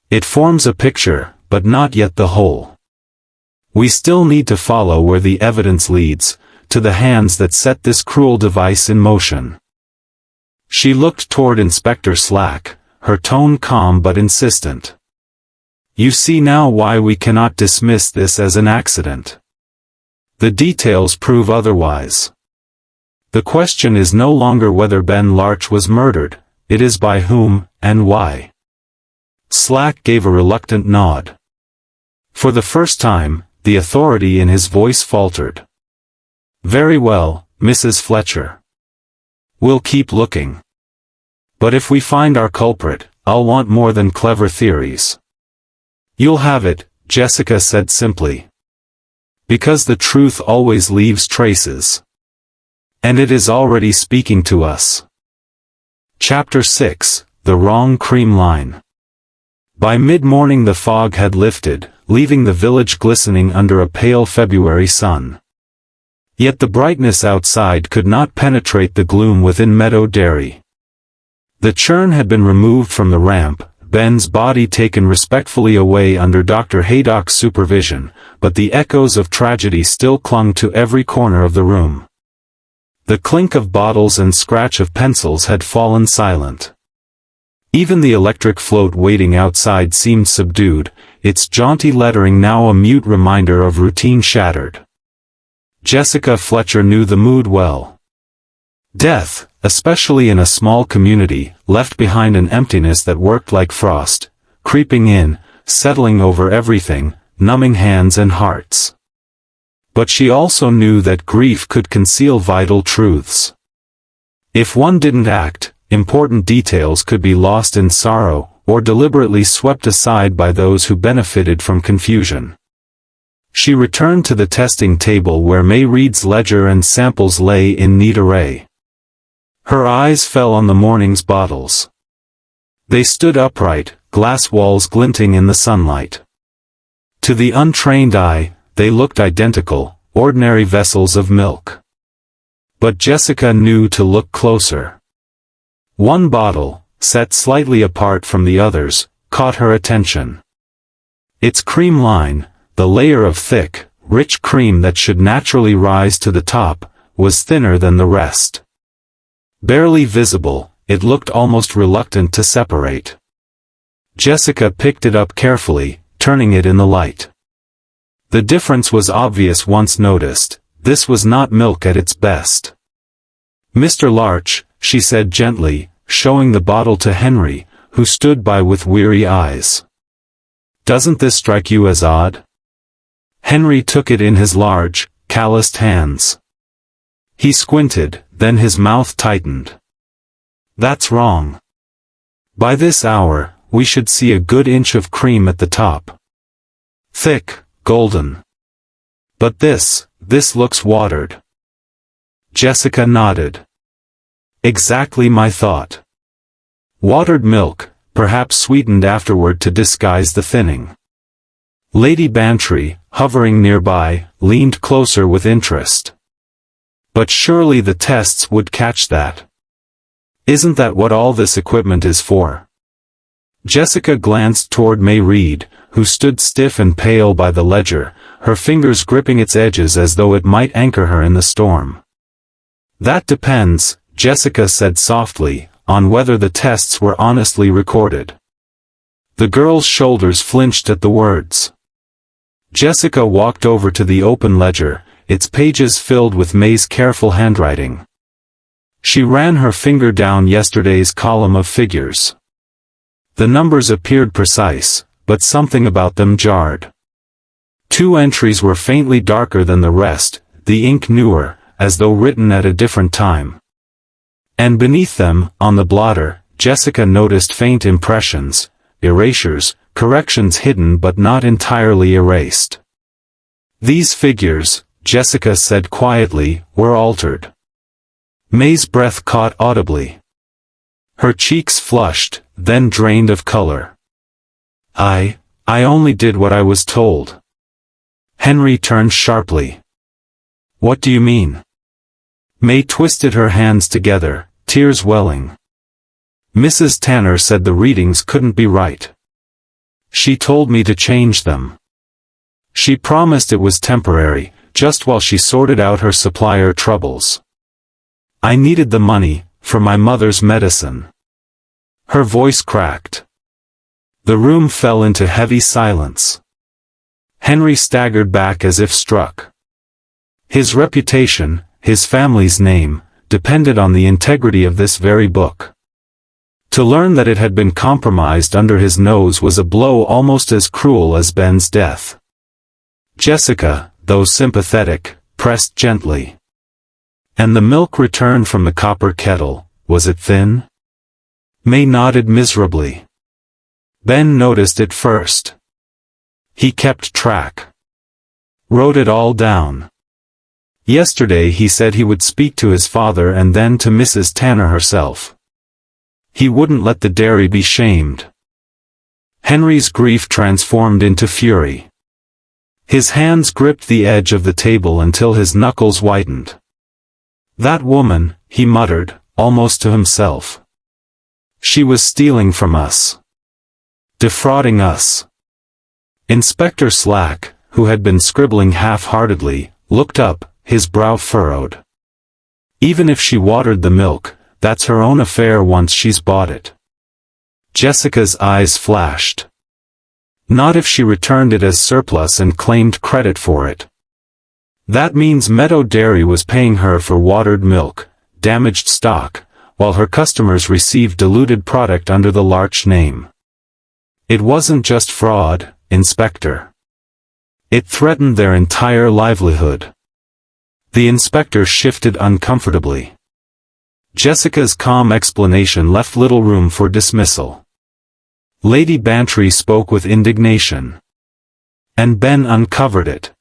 It forms a picture, but not yet the whole. We still need to follow where the evidence leads, to the hands that set this cruel device in motion. She looked toward Inspector Slack, her tone calm but insistent. "You see now why we cannot dismiss this as an accident. The details prove otherwise. The question is no longer whether Ben Larch was murdered, it is by whom, and why." Slack gave a reluctant nod. For the first time, the authority in his voice faltered. "Very well, Mrs. Fletcher. We'll keep looking. But if we find our culprit, I'll want more than clever theories." "You'll have it," Jessica said simply. "Because the truth always leaves traces. And it is already speaking to us." Chapter 6, The Wrong Cream Line. By mid-morning the fog had lifted, leaving the village glistening under a pale February sun. Yet the brightness outside could not penetrate the gloom within Meadow Dairy. The churn had been removed from the ramp, Ben's body taken respectfully away under Dr. Haydock's supervision, but the echoes of tragedy still clung to every corner of the room. The clink of bottles and scratch of pencils had fallen silent. Even the electric float waiting outside seemed subdued, its jaunty lettering now a mute reminder of routine shattered. Jessica Fletcher knew the mood well. Death, especially in a small community, left behind an emptiness that worked like frost, creeping in, settling over everything, numbing hands and hearts. But she also knew that grief could conceal vital truths. If one didn't act, important details could be lost in sorrow, or deliberately swept aside by those who benefited from confusion. She returned to the testing table where May Reed's ledger and samples lay in neat array. Her eyes fell on the morning's bottles. They stood upright, glass walls glinting in the sunlight. To the untrained eye, they looked identical, ordinary vessels of milk. But Jessica knew to look closer. One bottle, set slightly apart from the others, caught her attention. Its cream line, the layer of thick, rich cream that should naturally rise to the top, was thinner than the rest. Barely visible, it looked almost reluctant to separate. Jessica picked it up carefully, turning it in the light. The difference was obvious once noticed. This was not milk at its best. "Mr. Larch," she said gently, showing the bottle to Henry, who stood by with weary eyes. "Doesn't this strike you as odd?" Henry took it in his large, calloused hands. He squinted, then his mouth tightened. "That's wrong. By this hour, we should see a good inch of cream at the top. Thick, golden. But this looks watered." Jessica nodded. "Exactly my thought. Watered milk, perhaps sweetened afterward to disguise the thinning." Lady Bantry, hovering nearby, leaned closer with interest. "But surely the tests would catch that. Isn't that what all this equipment is for?" Jessica glanced toward May Reed, who stood stiff and pale by the ledger, her fingers gripping its edges as though it might anchor her in the storm. "That depends," Jessica said softly, "on whether the tests were honestly recorded." The girl's shoulders flinched at the words. Jessica walked over to the open ledger, its pages filled with May's careful handwriting. She ran her finger down yesterday's column of figures. The numbers appeared precise, but something about them jarred. 2 entries were faintly darker than the rest, the ink newer, as though written at a different time. And beneath them, on the blotter, Jessica noticed faint impressions, erasures, corrections hidden but not entirely erased. "These figures," Jessica said quietly, "were altered." May's breath caught audibly. Her cheeks flushed, then drained of color. I only did what I was told." Henry turned sharply. "What do you mean?" May twisted her hands together, tears welling. "Mrs. Tanner said the readings couldn't be right. She told me to change them. She promised it was temporary, just while she sorted out her supplier troubles. I needed the money, for my mother's medicine." Her voice cracked. The room fell into heavy silence. Henry staggered back as if struck. His reputation, his family's name, depended on the integrity of this very book. To learn that it had been compromised under his nose was a blow almost as cruel as Ben's death. Jessica, though sympathetic, pressed gently. "And the milk returned from the copper kettle, was it thin?" May nodded miserably. Ben noticed it first. He kept track. Wrote it all down. Yesterday he said he would speak to his father and then to Mrs. Tanner herself. He wouldn't let the dairy be shamed. Henry's grief transformed into fury. His hands gripped the edge of the table until his knuckles whitened. "That woman," he muttered, almost to himself. "She was stealing from us. Defrauding us." Inspector Slack, who had been scribbling half-heartedly, looked up, his brow furrowed. "Even if she watered the milk, that's her own affair once she's bought it." Jessica's eyes flashed. "Not if she returned it as surplus and claimed credit for it. That means Meadow Dairy was paying her for watered milk, damaged stock, while her customers received diluted product under the Larch name. It wasn't just fraud, Inspector. It threatened their entire livelihood." The inspector shifted uncomfortably. Jessica's calm explanation left little room for dismissal. Lady Bantry spoke with indignation. And Ben uncovered it.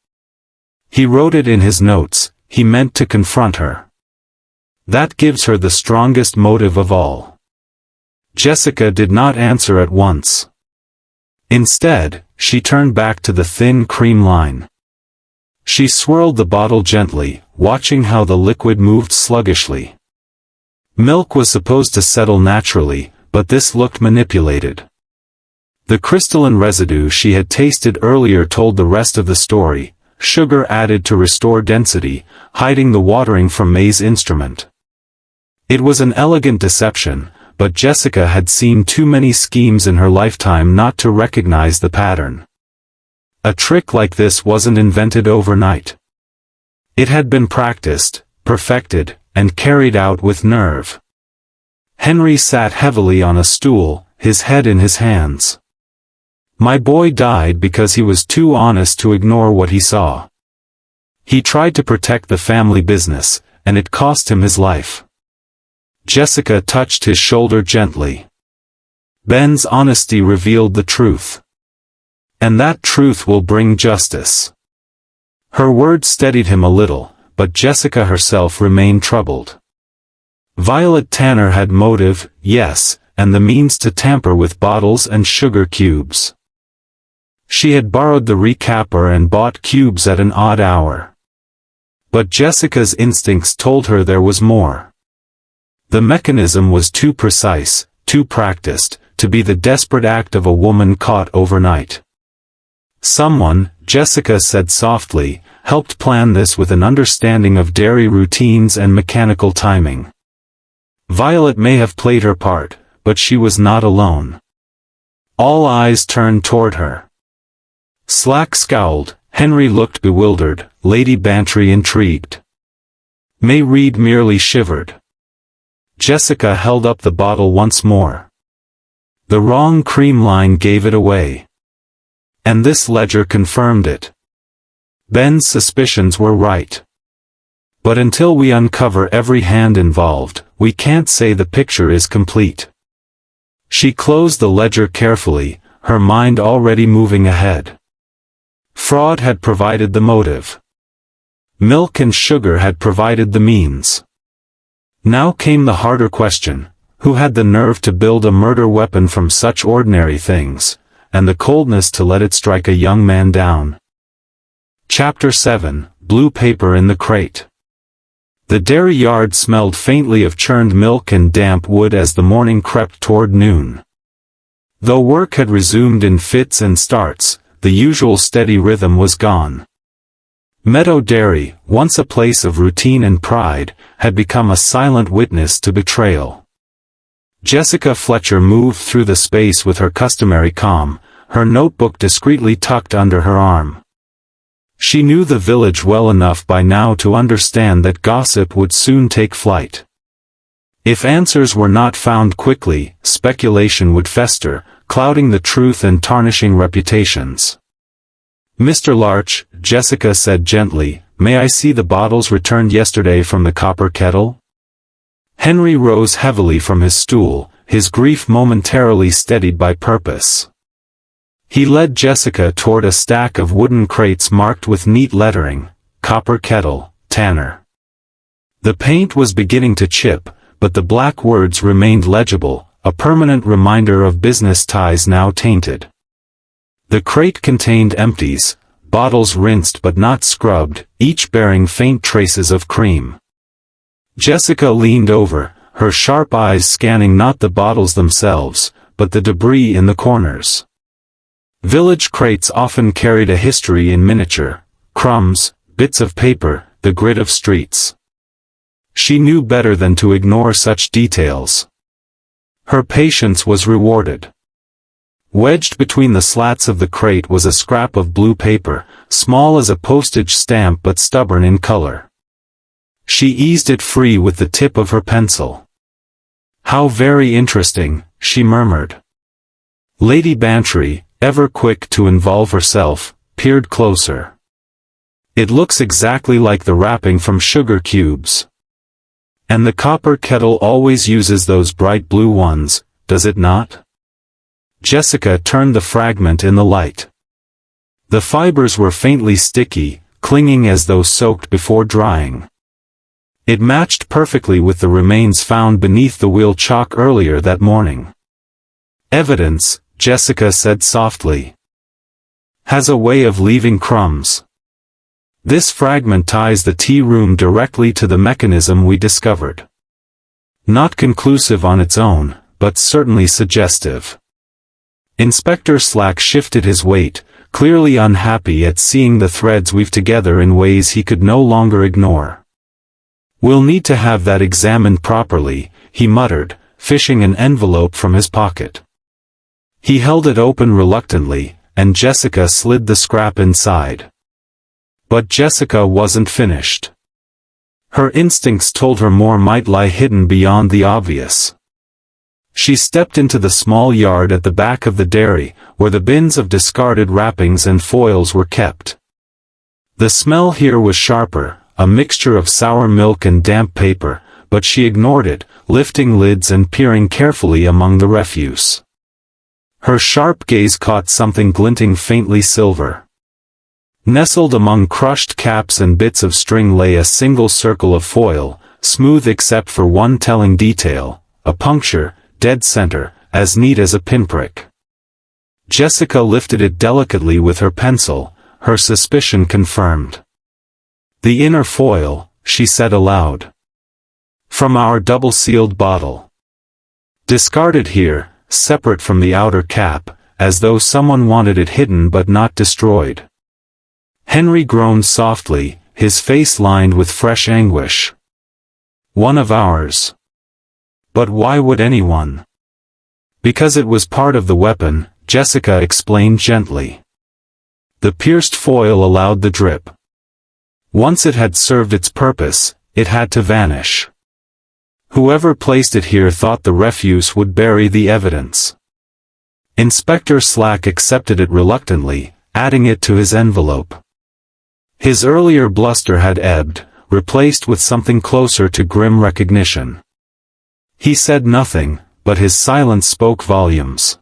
He wrote it in his notes, he meant to confront her. That gives her the strongest motive of all. Jessica did not answer at once. Instead, she turned back to the thin cream line. She swirled the bottle gently, watching how the liquid moved sluggishly. Milk was supposed to settle naturally, but this looked manipulated. The crystalline residue she had tasted earlier told the rest of the story, sugar added to restore density, hiding the watering from May's instrument. It was an elegant deception, but Jessica had seen too many schemes in her lifetime not to recognize the pattern. A trick like this wasn't invented overnight. It had been practiced, perfected, and carried out with nerve. Henry sat heavily on a stool, his head in his hands. My boy died because he was too honest to ignore what he saw. He tried to protect the family business, and it cost him his life. Jessica touched his shoulder gently. Ben's honesty revealed the truth. And that truth will bring justice. Her words steadied him a little, but Jessica herself remained troubled. Violet Tanner had motive, yes, and the means to tamper with bottles and sugar cubes. She had borrowed the recapper and bought cubes at an odd hour. But Jessica's instincts told her there was more. The mechanism was too precise, too practiced, to be the desperate act of a woman caught overnight. Someone, Jessica said softly, helped plan this with an understanding of dairy routines and mechanical timing. Violet may have played her part, but she was not alone. All eyes turned toward her. Slack scowled, Henry looked bewildered, Lady Bantry intrigued. May Reed merely shivered. Jessica held up the bottle once more. The wrong cream line gave it away. And this ledger confirmed it. Ben's suspicions were right. But until we uncover every hand involved, we can't say the picture is complete. She closed the ledger carefully, her mind already moving ahead. Fraud had provided the motive. Milk and sugar had provided the means. Now came the harder question, who had the nerve to build a murder weapon from such ordinary things, and the coldness to let it strike a young man down? Chapter 7, Blue Paper in the Crate. The dairy yard smelled faintly of churned milk and damp wood as the morning crept toward noon. Though work had resumed in fits and starts, the usual steady rhythm was gone. Meadow Dairy, once a place of routine and pride, had become a silent witness to betrayal. Jessica Fletcher moved through the space with her customary calm, her notebook discreetly tucked under her arm. She knew the village well enough by now to understand that gossip would soon take flight. If answers were not found quickly, speculation would fester, clouding the truth and tarnishing reputations. Mr. Larch, Jessica said gently, may I see the bottles returned yesterday from the copper kettle? Henry rose heavily from his stool, his grief momentarily steadied by purpose. He led Jessica toward a stack of wooden crates marked with neat lettering, Copper Kettle, Tanner. The paint was beginning to chip, but the black words remained legible, a permanent reminder of business ties now tainted. The crate contained empties, bottles rinsed but not scrubbed, each bearing faint traces of cream. Jessica leaned over, her sharp eyes scanning not the bottles themselves, but the debris in the corners. Village crates often carried a history in miniature, crumbs, bits of paper, the grit of streets. She knew better than to ignore such details. Her patience was rewarded. Wedged between the slats of the crate was a scrap of blue paper, small as a postage stamp but stubborn in color. She eased it free with the tip of her pencil. How very interesting, she murmured. Lady Bantry, ever quick to involve herself, peered closer. It looks exactly like the wrapping from sugar cubes. And the copper kettle always uses those bright blue ones, does it not? Jessica turned the fragment in the light. The fibers were faintly sticky, clinging as though soaked before drying. It matched perfectly with the remains found beneath the wheel chalk earlier that morning. Evidence, Jessica said softly, has a way of leaving crumbs. This fragment ties the tea room directly to the mechanism we discovered. Not conclusive on its own, but certainly suggestive. Inspector Slack shifted his weight, clearly unhappy at seeing the threads weave together in ways he could no longer ignore. We'll need to have that examined properly, he muttered, fishing an envelope from his pocket. He held it open reluctantly, and Jessica slid the scrap inside. But Jessica wasn't finished. Her instincts told her more might lie hidden beyond the obvious. She stepped into the small yard at the back of the dairy, where the bins of discarded wrappings and foils were kept. The smell here was sharper, a mixture of sour milk and damp paper, but she ignored it, lifting lids and peering carefully among the refuse. Her sharp gaze caught something glinting faintly silver. Nestled among crushed caps and bits of string lay a single circle of foil, smooth except for one telling detail, a puncture, dead center, as neat as a pinprick. Jessica lifted it delicately with her pencil, her suspicion confirmed. The inner foil, she said aloud. From our double-sealed bottle. Discarded here, separate from the outer cap, as though someone wanted it hidden but not destroyed. Henry groaned softly, his face lined with fresh anguish. One of ours. But why would anyone? Because it was part of the weapon, Jessica explained gently. The pierced foil allowed the drip. Once it had served its purpose, it had to vanish. Whoever placed it here thought the refuse would bury the evidence. Inspector Slack accepted it reluctantly, adding it to his envelope. His earlier bluster had ebbed, replaced with something closer to grim recognition. He said nothing, but his silence spoke volumes.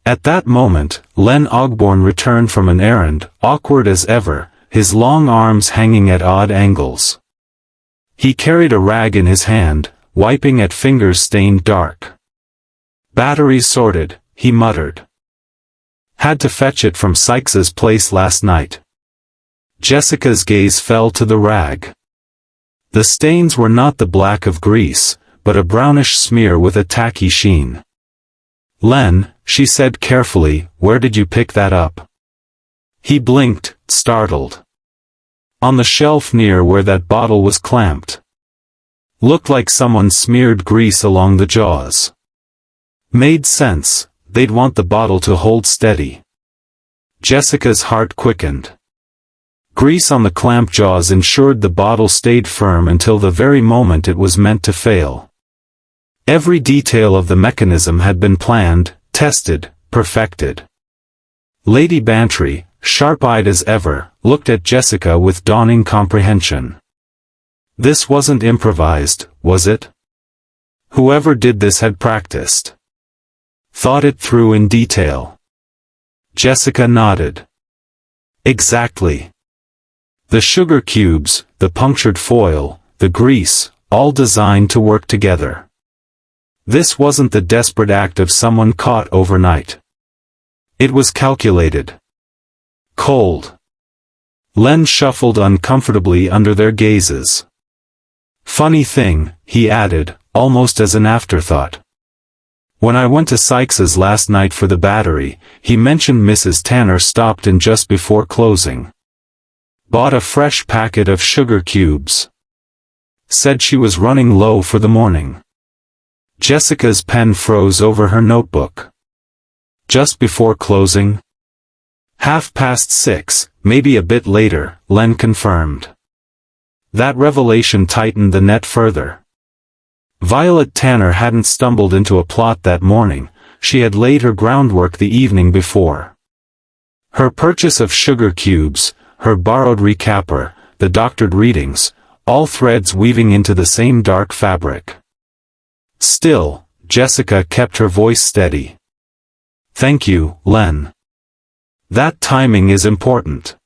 At that moment, Len Ogborn returned from an errand, awkward as ever, his long arms hanging at odd angles. He carried a rag in his hand, wiping at fingers stained dark. Batteries sorted, he muttered. Had to fetch it from Sykes's place last night. Jessica's gaze fell to the rag. The stains were not the black of grease, but a brownish smear with a tacky sheen. Len, she said carefully, where did you pick that up? He blinked, startled. On the shelf near where that bottle was clamped. Looked like someone smeared grease along the jaws. Made sense, they'd want the bottle to hold steady. Jessica's heart quickened. Grease on the clamp jaws ensured the bottle stayed firm until the very moment it was meant to fail. Every detail of the mechanism had been planned, tested, perfected. Lady Bantry, sharp-eyed as ever, looked at Jessica with dawning comprehension. This wasn't improvised, was it? Whoever did this had practiced. Thought it through in detail. Jessica nodded. Exactly. The sugar cubes, the punctured foil, the grease, all designed to work together. This wasn't the desperate act of someone caught overnight. It was calculated. Cold. Len shuffled uncomfortably under their gazes. Funny thing, he added, almost as an afterthought. When I went to Sykes's last night for the battery, he mentioned Mrs. Tanner stopped in just before closing. Bought a fresh packet of sugar cubes. Said she was running low for the morning. Jessica's pen froze over her notebook. Just before closing? 6:30, maybe a bit later, Len confirmed. That revelation tightened the net further. Violet Tanner hadn't stumbled into a plot that morning, she had laid her groundwork the evening before. Her purchase of sugar cubes, her borrowed recapper, the doctored readings, all threads weaving into the same dark fabric. Still, Jessica kept her voice steady. Thank you, Len. That timing is important.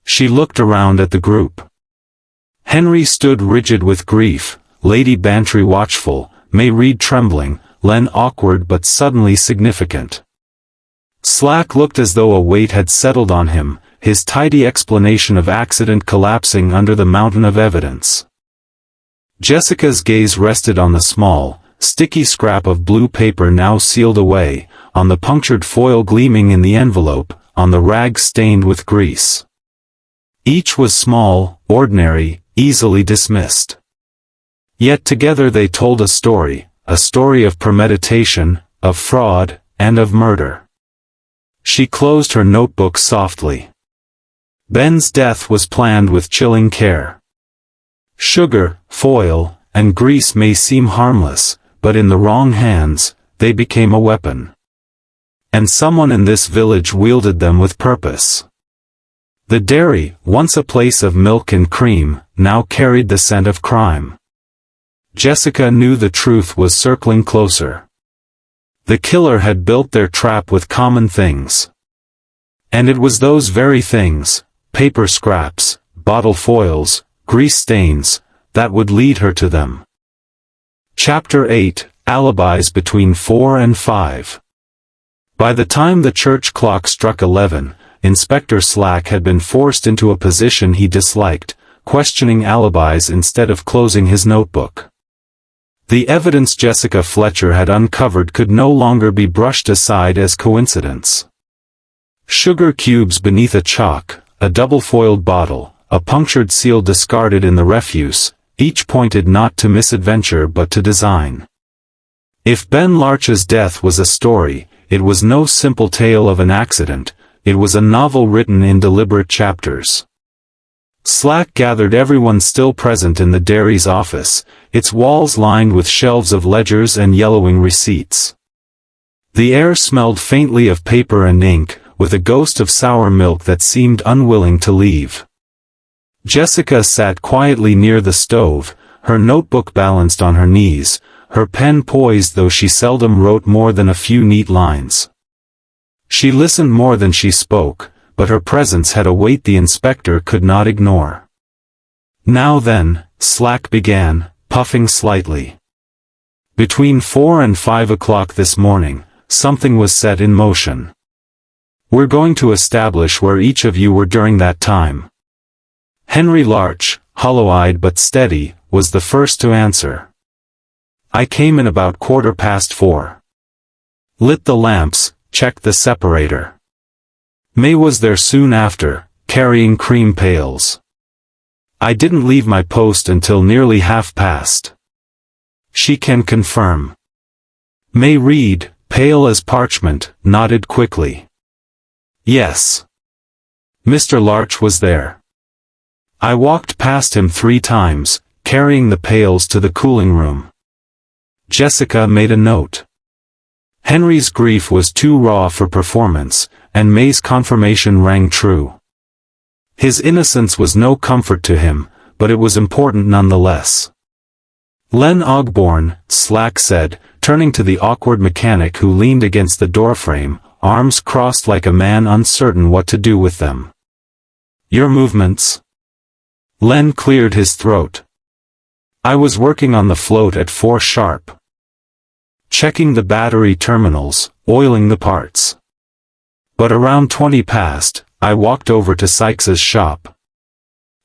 She looked around at the group. Henry stood rigid with grief, Lady Bantry watchful, May Reed trembling, Len awkward but suddenly significant. Slack looked as though a weight had settled on him, his tidy explanation of accident collapsing under the mountain of evidence. Jessica's gaze rested on the small, sticky scrap of blue paper now sealed away, on the punctured foil gleaming in the envelope, on the rag stained with grease. Each was small, ordinary, easily dismissed. Yet together they told a story of premeditation, of fraud, and of murder. She closed her notebook softly. Ben's death was planned with chilling care. Sugar, foil, and grease may seem harmless, but in the wrong hands, they became a weapon. And someone in this village wielded them with purpose. The dairy, once a place of milk and cream, now carried the scent of crime. Jessica knew the truth was circling closer. The killer had built their trap with common things. And it was those very things, paper scraps, bottle foils, grease stains, that would lead her to them. Chapter 8, Alibis Between 4 and 5. By the time the church clock struck 11, Inspector Slack had been forced into a position he disliked, questioning alibis instead of closing his notebook. The evidence Jessica Fletcher had uncovered could no longer be brushed aside as coincidence. Sugar cubes beneath a chalk, a double-foiled bottle, a punctured seal discarded in the refuse, each pointed not to misadventure but to design. If Ben Larch's death was a story, it was no simple tale of an accident, it was a novel written in deliberate chapters. Slack gathered everyone still present in the dairy's office, its walls lined with shelves of ledgers and yellowing receipts. The air smelled faintly of paper and ink, with a ghost of sour milk that seemed unwilling to leave. Jessica sat quietly near the stove, her notebook balanced on her knees, her pen poised though she seldom wrote more than a few neat lines. She listened more than she spoke, but her presence had a weight the inspector could not ignore. Now then, Slack began, puffing slightly. Between 4 and 5 o'clock this morning, something was set in motion. We're going to establish where each of you were during that time. Henry Larch, hollow-eyed but steady, was the first to answer. I came in about 4:15. Lit the lamps, checked the separator. May was there soon after, carrying cream pails. I didn't leave my post until nearly past. She can confirm. May Reed, pale as parchment, nodded quickly. Yes. Mr. Larch was there. I walked past him 3 times, carrying the pails to the cooling room. Jessica made a note. Henry's grief was too raw for performance, and May's confirmation rang true. His innocence was no comfort to him, but it was important nonetheless. Len Ogborn, Slack said, turning to the awkward mechanic who leaned against the doorframe, arms crossed like a man uncertain what to do with them. Your movements? Len cleared his throat. I was working on the float at 4 sharp. Checking the battery terminals, oiling the parts. But around 20 past, I walked over to Sykes's shop.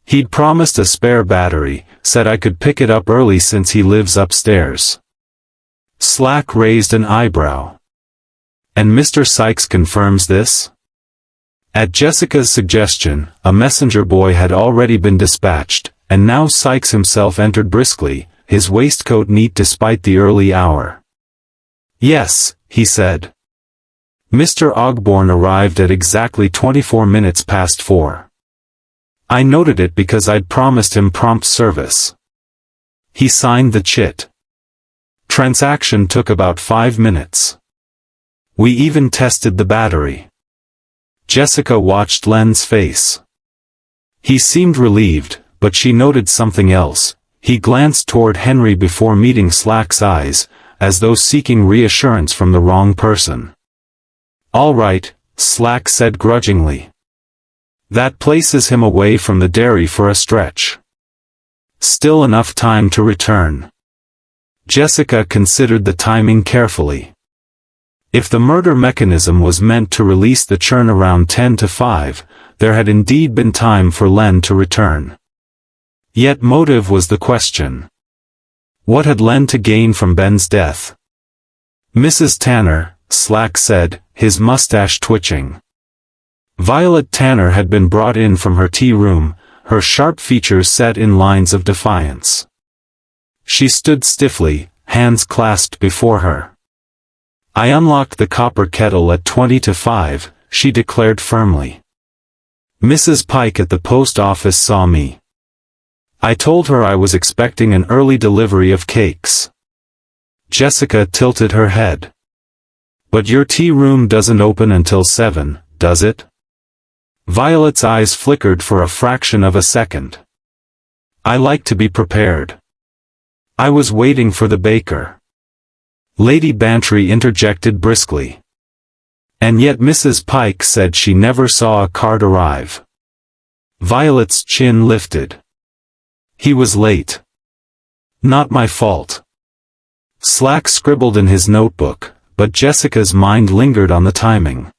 He'd promised a spare battery, said I could pick it up early since he lives upstairs. Slack raised an eyebrow. And Mr. Sykes confirms this? At Jessica's suggestion, a messenger boy had already been dispatched, and now Sykes himself entered briskly, his waistcoat neat despite the early hour. Yes, he said. Mr. Ogborn arrived at exactly 24 minutes past 4. I noted it because I'd promised him prompt service. He signed the chit. Transaction took about 5 minutes. We even tested the battery. Jessica watched Len's face. He seemed relieved, but she noted something else. He glanced toward Henry before meeting Slack's eyes, as though seeking reassurance from the wrong person. All right, Slack said grudgingly. That places him away from the dairy for a stretch. Still enough time to return. Jessica considered the timing carefully. If the murder mechanism was meant to release the churn around 10 to 5, there had indeed been time for Len to return. Yet motive was the question. What had Len to gain from Ben's death? Mrs. Tanner, Slack said, his mustache twitching. Violet Tanner had been brought in from her tea room, her sharp features set in lines of defiance. She stood stiffly, hands clasped before her. I unlocked the copper kettle at 20 to 5, she declared firmly. Mrs. Pike at the post office saw me. I told her I was expecting an early delivery of cakes. Jessica tilted her head. But your tea room doesn't open until 7, does it? Violet's eyes flickered for a fraction of a second. I like to be prepared. I was waiting for the baker. Lady Bantry interjected briskly. And yet Mrs. Pike said she never saw a card arrive. Violet's chin lifted. He was late. Not my fault. Slack scribbled in his notebook, but Jessica's mind lingered on the timing.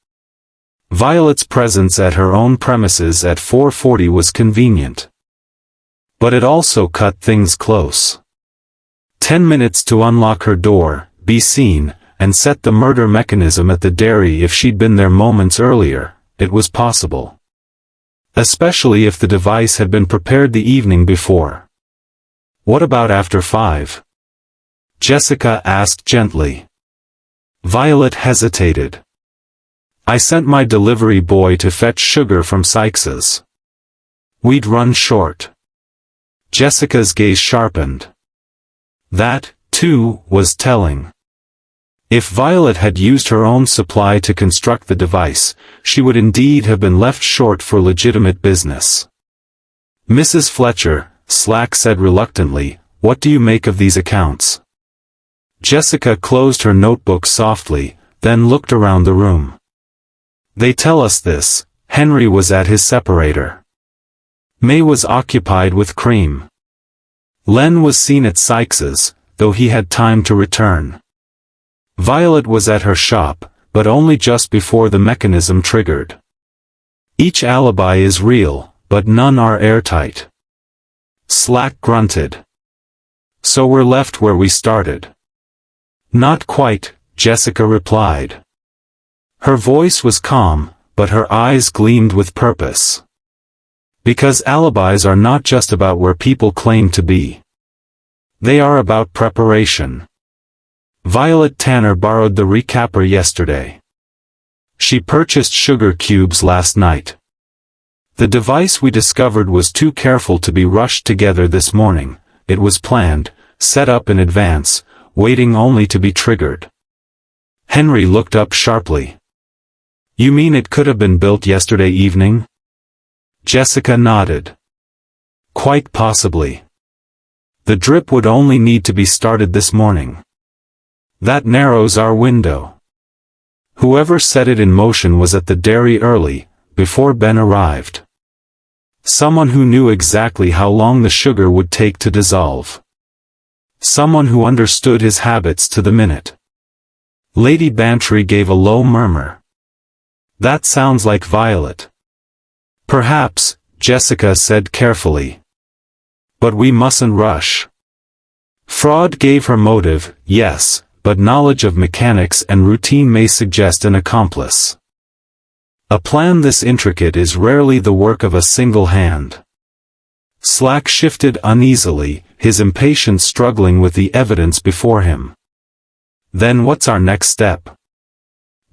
Violet's presence at her own premises at 4:40 was convenient. But it also cut things close. 10 minutes to unlock her door, be seen, and set the murder mechanism at the dairy. If she'd been there moments earlier, it was possible. Especially if the device had been prepared the evening before. What about after 5? Jessica asked gently. Violet hesitated. I sent my delivery boy to fetch sugar from Sykes's. We'd run short. Jessica's gaze sharpened. That, too, was telling. If Violet had used her own supply to construct the device, she would indeed have been left short for legitimate business. Mrs. Fletcher, Slack said reluctantly, what do you make of these accounts? Jessica closed her notebook softly, then looked around the room. They tell us this, Henry was at his separator. May was occupied with cream. Len was seen at Sykes's, though he had time to return. Violet was at her shop, but only just before the mechanism triggered. Each alibi is real, but none are airtight. Slack grunted. So we're left where we started. Not quite, Jessica replied. Her voice was calm, but her eyes gleamed with purpose. Because alibis are not just about where people claim to be. They are about preparation. Violet Tanner borrowed the recapper yesterday. She purchased sugar cubes last night. The device we discovered was too careful to be rushed together this morning. It was planned, set up in advance, waiting only to be triggered. Henry looked up sharply. You mean it could have been built yesterday evening? Jessica nodded. Quite possibly. The drip would only need to be started this morning. That narrows our window. Whoever set it in motion was at the dairy early, before Ben arrived. Someone who knew exactly how long the sugar would take to dissolve. Someone who understood his habits to the minute. Lady Bantry gave a low murmur. That sounds like Violet. Perhaps, Jessica said carefully. But we mustn't rush. Fraud gave her motive, yes, but knowledge of mechanics and routine may suggest an accomplice. A plan this intricate is rarely the work of a single hand. Slack shifted uneasily, his impatience struggling with the evidence before him. Then what's our next step?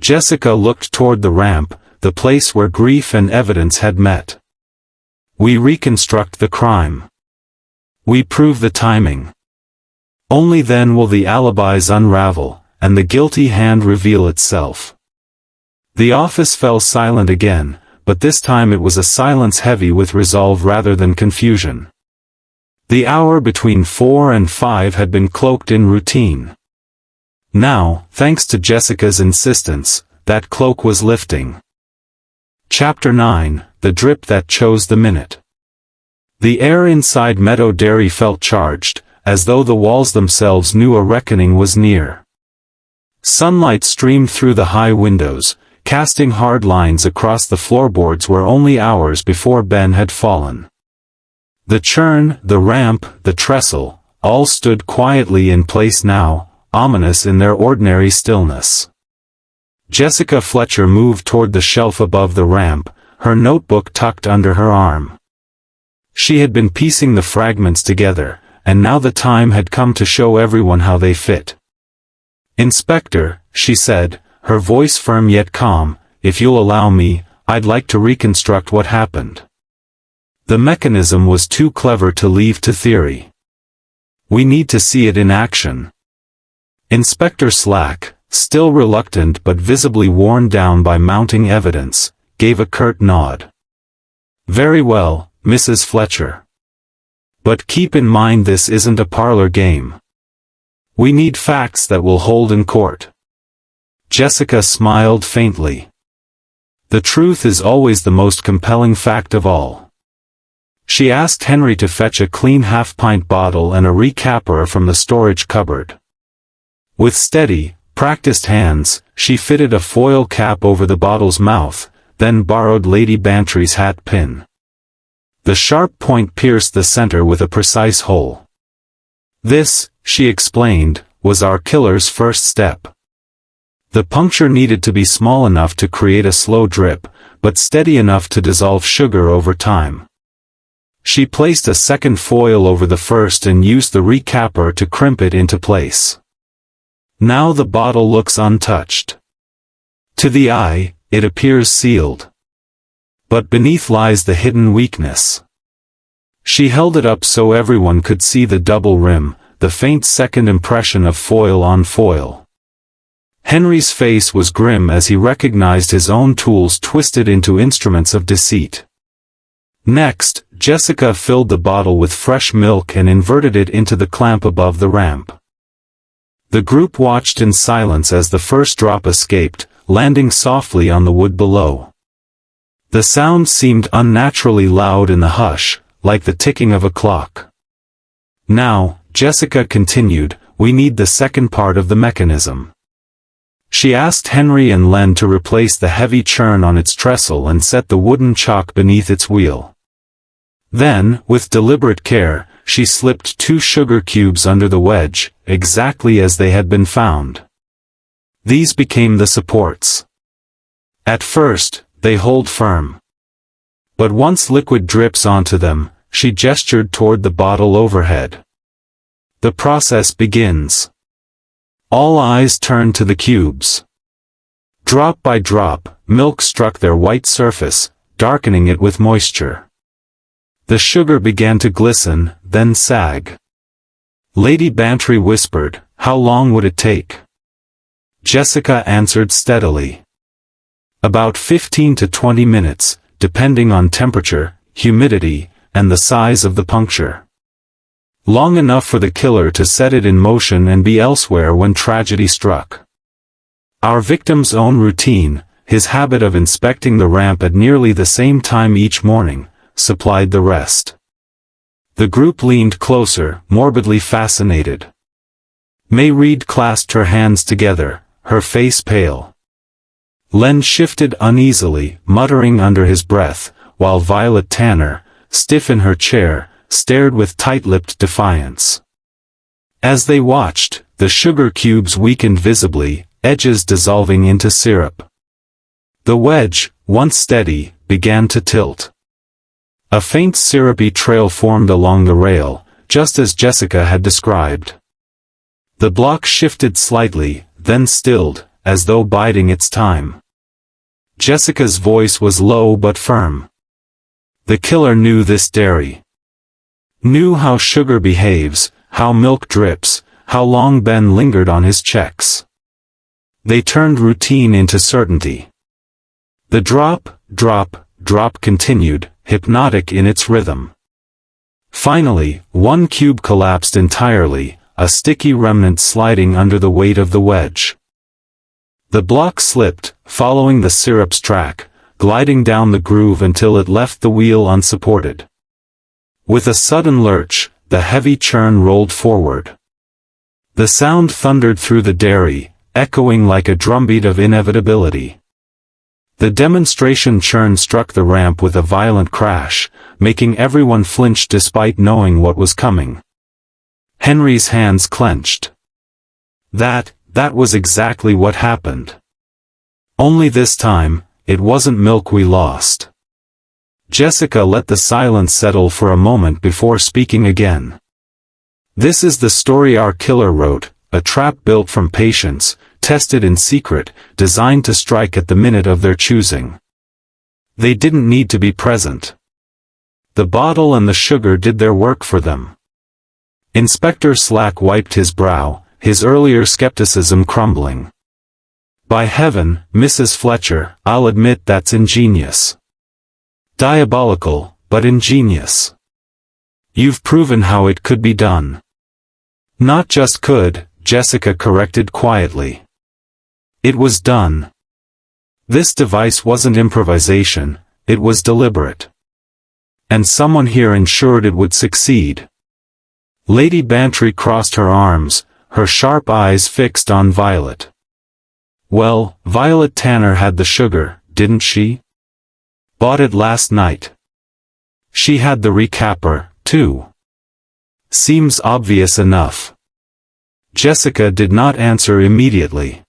Jessica looked toward the ramp, the place where grief and evidence had met. We reconstruct the crime. We prove the timing. Only then will the alibis unravel, and the guilty hand reveal itself. The office fell silent again, but this time it was a silence heavy with resolve rather than confusion. The hour between 4 and 5 had been cloaked in routine. Now, thanks to Jessica's insistence, that cloak was lifting. Chapter 9, The Drip That Chose the Minute. The air inside Meadow Dairy felt charged, as though the walls themselves knew a reckoning was near. Sunlight streamed through the high windows, casting hard lines across the floorboards where only hours before Ben had fallen. The churn, the ramp, the trestle, all stood quietly in place now, ominous in their ordinary stillness. Jessica Fletcher moved toward the shelf above the ramp, her notebook tucked under her arm. She had been piecing the fragments together, and now the time had come to show everyone how they fit. "Inspector," she said, her voice firm yet calm, "if you'll allow me, I'd like to reconstruct what happened. The mechanism was too clever to leave to theory. We need to see it in action." Inspector Slack, still reluctant but visibly worn down by mounting evidence, gave a curt nod. "Very well, Mrs. Fletcher. But keep in mind this isn't a parlor game. We need facts that will hold in court." Jessica smiled faintly. "The truth is always the most compelling fact of all." She asked Henry to fetch a clean half-pint bottle and a recapper from the storage cupboard. With steady, practiced hands, she fitted a foil cap over the bottle's mouth, then borrowed Lady Bantry's hat pin. The sharp point pierced the center with a precise hole. "This," she explained, "was our killer's first step. The puncture needed to be small enough to create a slow drip, but steady enough to dissolve sugar over time. She placed a second foil over the first and used the recapper to crimp it into place. Now the bottle looks untouched. To the eye, it appears sealed. But beneath lies the hidden weakness." She held it up so everyone could see the double rim, the faint second impression of foil on foil. Henry's face was grim as he recognized his own tools twisted into instruments of deceit. Next, Jessica filled the bottle with fresh milk and inverted it into the clamp above the ramp. The group watched in silence as the first drop escaped, landing softly on the wood below. The sound seemed unnaturally loud in the hush, like the ticking of a clock. "Now," Jessica continued, "we need the second part of the mechanism." She asked Henry and Len to replace the heavy churn on its trestle and set the wooden chock beneath its wheel. Then, with deliberate care, she slipped 2 sugar cubes under the wedge, exactly as they had been found. These became the supports. At first, they hold firm. But once liquid drips onto them, she gestured toward the bottle overhead. The process begins. All eyes turned to the cubes. Drop by drop, milk struck their white surface, darkening it with moisture. The sugar began to glisten, then sag. Lady Bantry whispered, "How long would it take?" Jessica answered steadily. "About 15 to 20 minutes, depending on temperature, humidity, and the size of the puncture. Long enough for the killer to set it in motion and be elsewhere when tragedy struck." Our victim's own routine, his habit of inspecting the ramp at nearly the same time each morning, supplied the rest. The group leaned closer, morbidly fascinated. May Reed clasped her hands together, her face pale. Len shifted uneasily, muttering under his breath, while Violet Tanner, stiff in her chair, stared with tight-lipped defiance. As they watched, the sugar cubes weakened visibly, edges dissolving into syrup. The wedge, once steady, began to tilt. A faint syrupy trail formed along the rail, just as Jessica had described. The block shifted slightly, then stilled, as though biding its time. Jessica's voice was low but firm. The killer knew this dairy. Knew how sugar behaves, how milk drips, how long Ben lingered on his checks. They turned routine into certainty. The drop, drop, drop continued, hypnotic in its rhythm. Finally, one cube collapsed entirely, a sticky remnant sliding under the weight of the wedge. The block slipped, following the syrup's track, gliding down the groove until it left the wheel unsupported. With a sudden lurch, the heavy churn rolled forward. The sound thundered through the dairy, echoing like a drumbeat of inevitability. The demonstration churn struck the ramp with a violent crash, making everyone flinch despite knowing what was coming. Henry's hands clenched. That was exactly what happened. Only this time, it wasn't milk we lost. Jessica let the silence settle for a moment before speaking again. This is the story our killer wrote, a trap built from patience, tested in secret, designed to strike at the minute of their choosing. They didn't need to be present. The bottle and the sugar did their work for them. Inspector Slack wiped his brow, his earlier skepticism crumbling. By heaven, Mrs. Fletcher, I'll admit that's ingenious. Diabolical, but ingenious. You've proven how it could be done. Not just could, Jessica corrected quietly. It was done. This device wasn't improvisation, it was deliberate. And someone here ensured it would succeed. Lady Bantry crossed her arms, her sharp eyes fixed on Violet. Well, Violet Tanner had the sugar, didn't she? Bought it last night. She had the recapper, too. Seems obvious enough. Jessica did not answer immediately.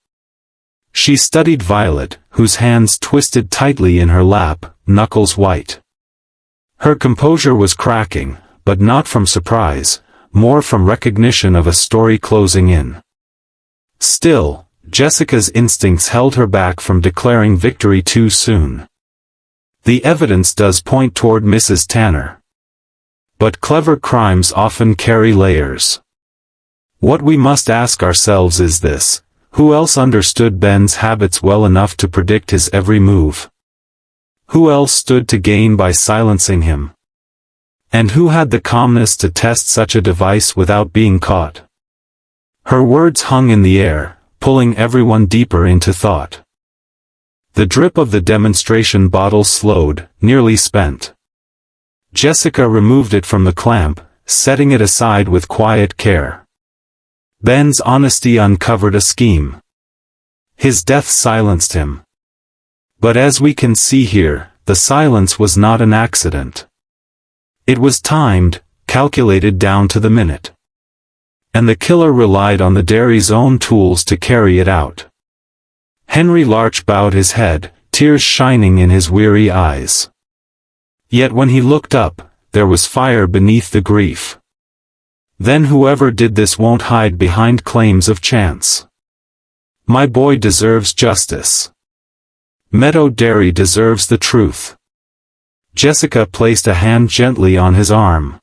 She studied Violet, whose hands twisted tightly in her lap, knuckles white. Her composure was cracking, but not from surprise, more from recognition of a story closing in. Still, Jessica's instincts held her back from declaring victory too soon. The evidence does point toward Mrs. Tanner. But clever crimes often carry layers. What we must ask ourselves is this: who else understood Ben's habits well enough to predict his every move? Who else stood to gain by silencing him? And who had the calmness to test such a device without being caught? Her words hung in the air, pulling everyone deeper into thought. The drip of the demonstration bottle slowed, nearly spent. Jessica removed it from the clamp, setting it aside with quiet care. Ben's honesty uncovered a scheme. His death silenced him. But as we can see here, the silence was not an accident. It was timed, calculated down to the minute. And the killer relied on the dairy's own tools to carry it out. Henry Larch bowed his head, tears shining in his weary eyes. Yet when he looked up, there was fire beneath the grief. Then whoever did this won't hide behind claims of chance. My boy deserves justice. Meadow Dairy deserves the truth. Jessica placed a hand gently on his arm.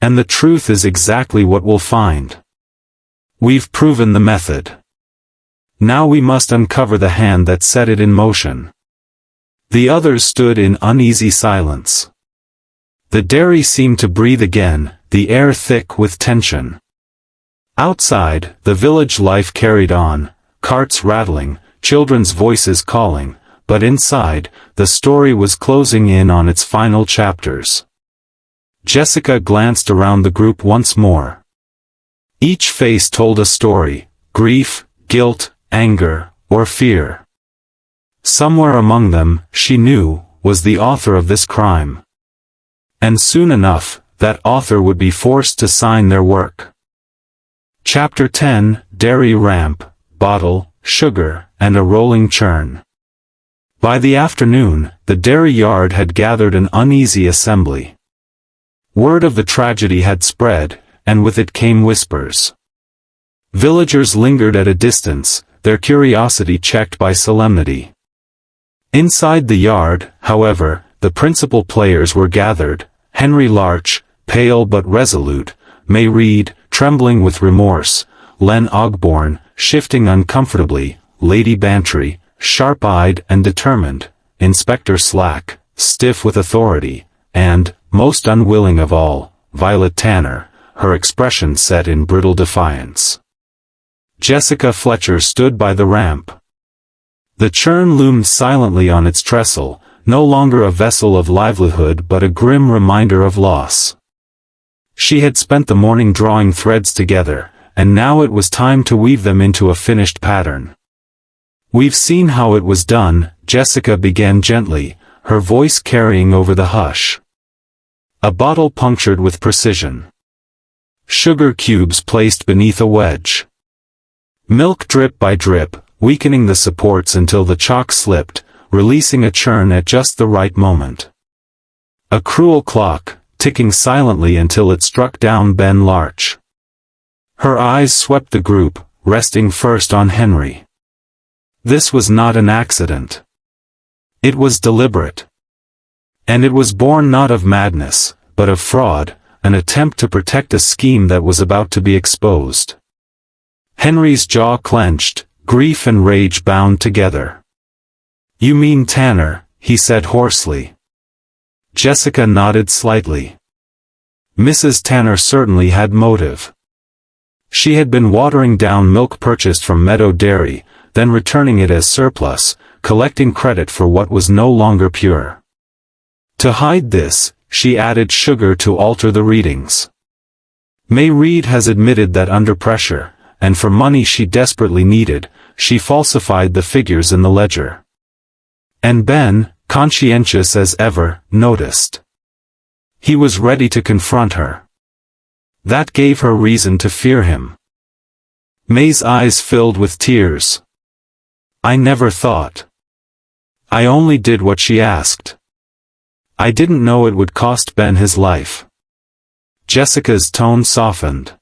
And the truth is exactly what we'll find. We've proven the method. Now we must uncover the hand that set it in motion. The others stood in uneasy silence. The dairy seemed to breathe again, the air thick with tension. Outside, the village life carried on, carts rattling, children's voices calling, but inside, the story was closing in on its final chapters. Jessica glanced around the group once more. Each face told a story: grief, guilt, anger, or fear. Somewhere among them, she knew, was the author of this crime. And soon enough, that author would be forced to sign their work. Chapter 10: Dairy Ramp, Bottle, Sugar, and a Rolling Churn. By the afternoon, the dairy yard had gathered an uneasy assembly. Word of the tragedy had spread, and with it came whispers. Villagers lingered at a distance, their curiosity checked by solemnity. Inside the yard, however, the principal players were gathered: Henry Larch, pale but resolute; May Reed, trembling with remorse; Len Ogborn, shifting uncomfortably; Lady Bantry, sharp-eyed and determined; Inspector Slack, stiff with authority; and, most unwilling of all, Violet Tanner, her expression set in brittle defiance. Jessica Fletcher stood by the ramp. The churn loomed silently on its trestle, no longer a vessel of livelihood but a grim reminder of loss. She had spent the morning drawing threads together, and now it was time to weave them into a finished pattern. "We've seen how it was done," Jessica began gently, her voice carrying over the hush. A bottle punctured with precision. Sugar cubes placed beneath a wedge. Milk drip by drip, weakening the supports until the chalk slipped, releasing a churn at just the right moment. A cruel clock, ticking silently until it struck down Ben Larch. Her eyes swept the group, resting first on Henry. This was not an accident. It was deliberate. And it was born not of madness, but of fraud, an attempt to protect a scheme that was about to be exposed. Henry's jaw clenched, grief and rage bound together. "You mean Tanner," he said hoarsely. Jessica nodded slightly. Mrs. Tanner certainly had motive. She had been watering down milk purchased from Meadow Dairy, then returning it as surplus, collecting credit for what was no longer pure. To hide this, she added sugar to alter the readings. May Reed has admitted that under pressure, and for money she desperately needed, she falsified the figures in the ledger. And Ben, conscientious as ever, noticed. He was ready to confront her. That gave her reason to fear him. May's eyes filled with tears. "I never thought. I only did what she asked. I didn't know it would cost Ben his life." Jessica's tone softened.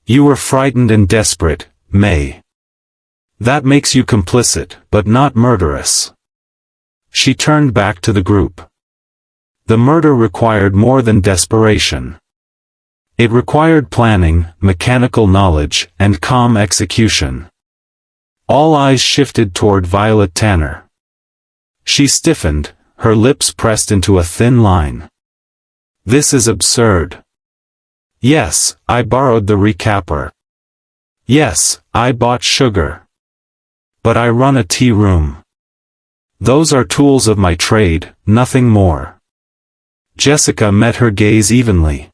"You were frightened and desperate, May. That makes you complicit, but not murderous." She turned back to the group. The murder required more than desperation. It required planning, mechanical knowledge, and calm execution. All eyes shifted toward Violet Tanner. She stiffened, her lips pressed into a thin line. "This is absurd. Yes, I borrowed the recapper. Yes, I bought sugar. But I run a tea room. Those are tools of my trade, nothing more." Jessica met her gaze evenly.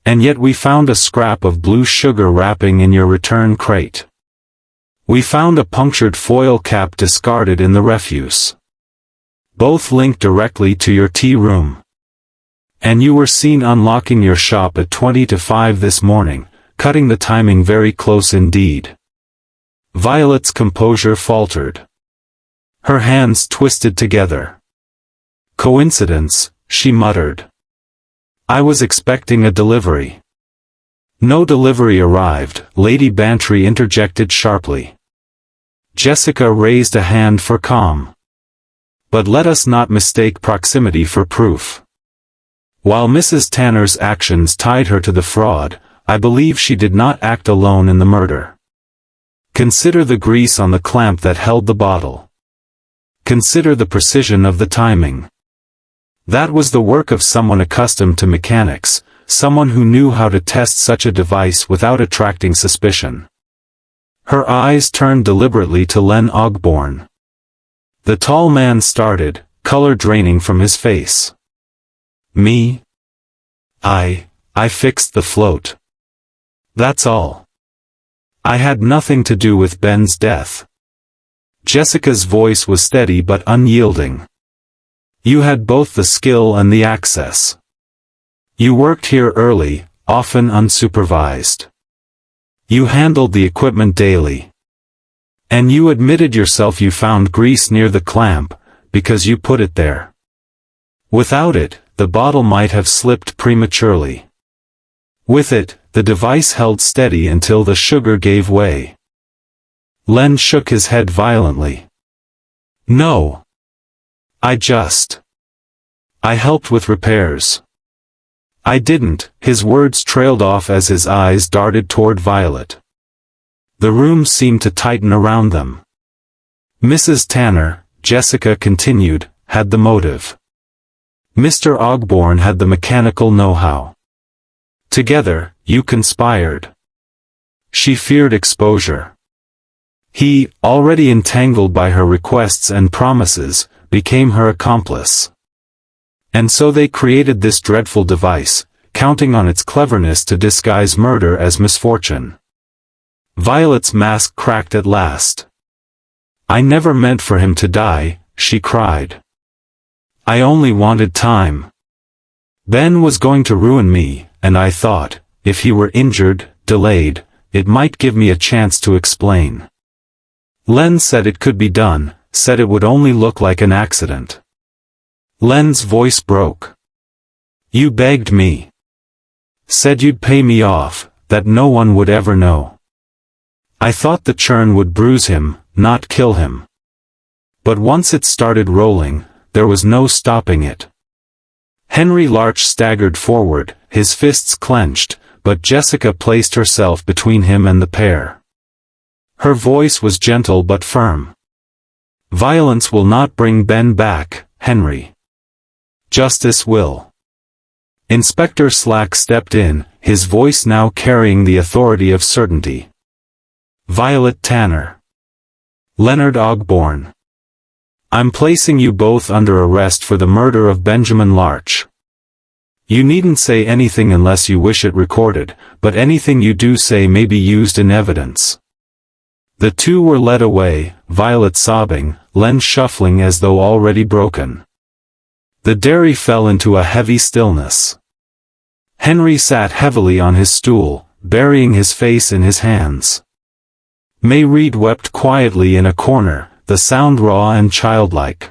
"And yet we found a scrap of blue sugar wrapping in your return crate. We found a punctured foil cap discarded in the refuse. Both linked directly to your tea room. And you were seen unlocking your shop at 20 to 5 this morning, cutting the timing very close indeed." Violet's composure faltered. Her hands twisted together. "Coincidence," she muttered. "I was expecting a delivery." "No delivery arrived," Lady Bantry interjected sharply. Jessica raised a hand for calm. "But let us not mistake proximity for proof. While Mrs. Tanner's actions tied her to the fraud, I believe she did not act alone in the murder. Consider the grease on the clamp that held the bottle. Consider the precision of the timing. That was the work of someone accustomed to mechanics, someone who knew how to test such a device without attracting suspicion." Her eyes turned deliberately to Len Ogborn. The tall man started, color draining from his face. "Me? I fixed the float. That's all. I had nothing to do with Ben's death." Jessica's voice was steady but unyielding. "You had both the skill and the access. You worked here early, often unsupervised. You handled the equipment daily. And you admitted yourself you found grease near the clamp, because you put it there. Without it, the bottle might have slipped prematurely. With it, the device held steady until the sugar gave way." Len shook his head violently. "No. I helped with repairs. I didn't." His words trailed off as his eyes darted toward Violet. The room seemed to tighten around them. "Mrs. Tanner," Jessica continued, "had the motive. Mr. Ogborn had the mechanical know-how. Together, you conspired. She feared exposure. He, already entangled by her requests and promises, became her accomplice. And so they created this dreadful device, counting on its cleverness to disguise murder as misfortune. Violet's mask cracked at last. "I never meant for him to die," she cried. "I only wanted time. Ben was going to ruin me, and I thought, if he were injured, delayed, it might give me a chance to explain. Len said it could be done, said it would only look like an accident." Len's voice broke. "You begged me. Said you'd pay me off, that no one would ever know. I thought the churn would bruise him, not kill him. But once it started rolling, there was no stopping it." Henry Larch staggered forward, his fists clenched, but Jessica placed herself between him and the pair. Her voice was gentle but firm. "Violence will not bring Ben back, Henry. Justice will." Inspector Slack stepped in, his voice now carrying the authority of certainty. "Violet Tanner. Leonard Ogborn. I'm placing you both under arrest for the murder of Benjamin Larch. You needn't say anything unless you wish it recorded, but anything you do say may be used in evidence." The two were led away, Violet sobbing, Len shuffling as though already broken. The dairy fell into a heavy stillness. Henry sat heavily on his stool, burying his face in his hands. May Reed wept quietly in a corner, the sound raw and childlike.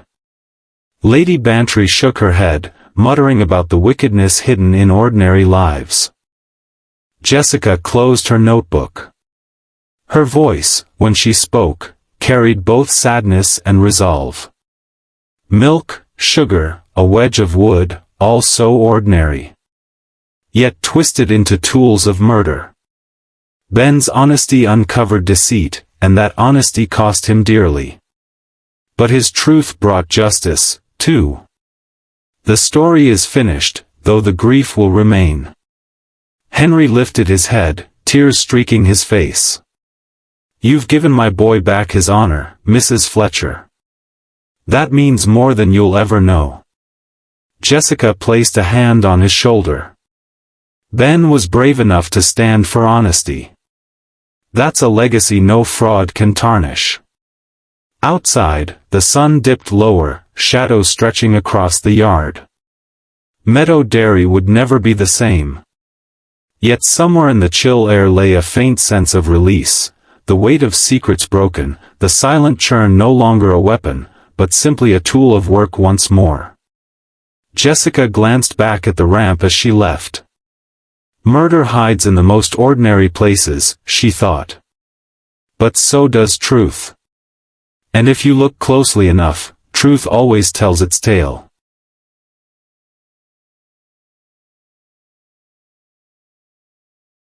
Lady Bantry shook her head, muttering about the wickedness hidden in ordinary lives. Jessica closed her notebook. Her voice, when she spoke, carried both sadness and resolve. "Milk, sugar, a wedge of wood, all so ordinary. Yet twisted into tools of murder. Ben's honesty uncovered deceit, and that honesty cost him dearly. But his truth brought justice, too. The story is finished, though the grief will remain." Henry lifted his head, tears streaking his face. "You've given my boy back his honor, Mrs. Fletcher. That means more than you'll ever know." Jessica placed a hand on his shoulder. "Ben was brave enough to stand for honesty. That's a legacy no fraud can tarnish." Outside, the sun dipped lower, shadows stretching across the yard. Meadow Dairy would never be the same. Yet somewhere in the chill air lay a faint sense of release, the weight of secrets broken, the silent churn no longer a weapon, but simply a tool of work once more. Jessica glanced back at the ramp as she left. Murder hides in the most ordinary places, she thought. But so does truth. And if you look closely enough, truth always tells its tale.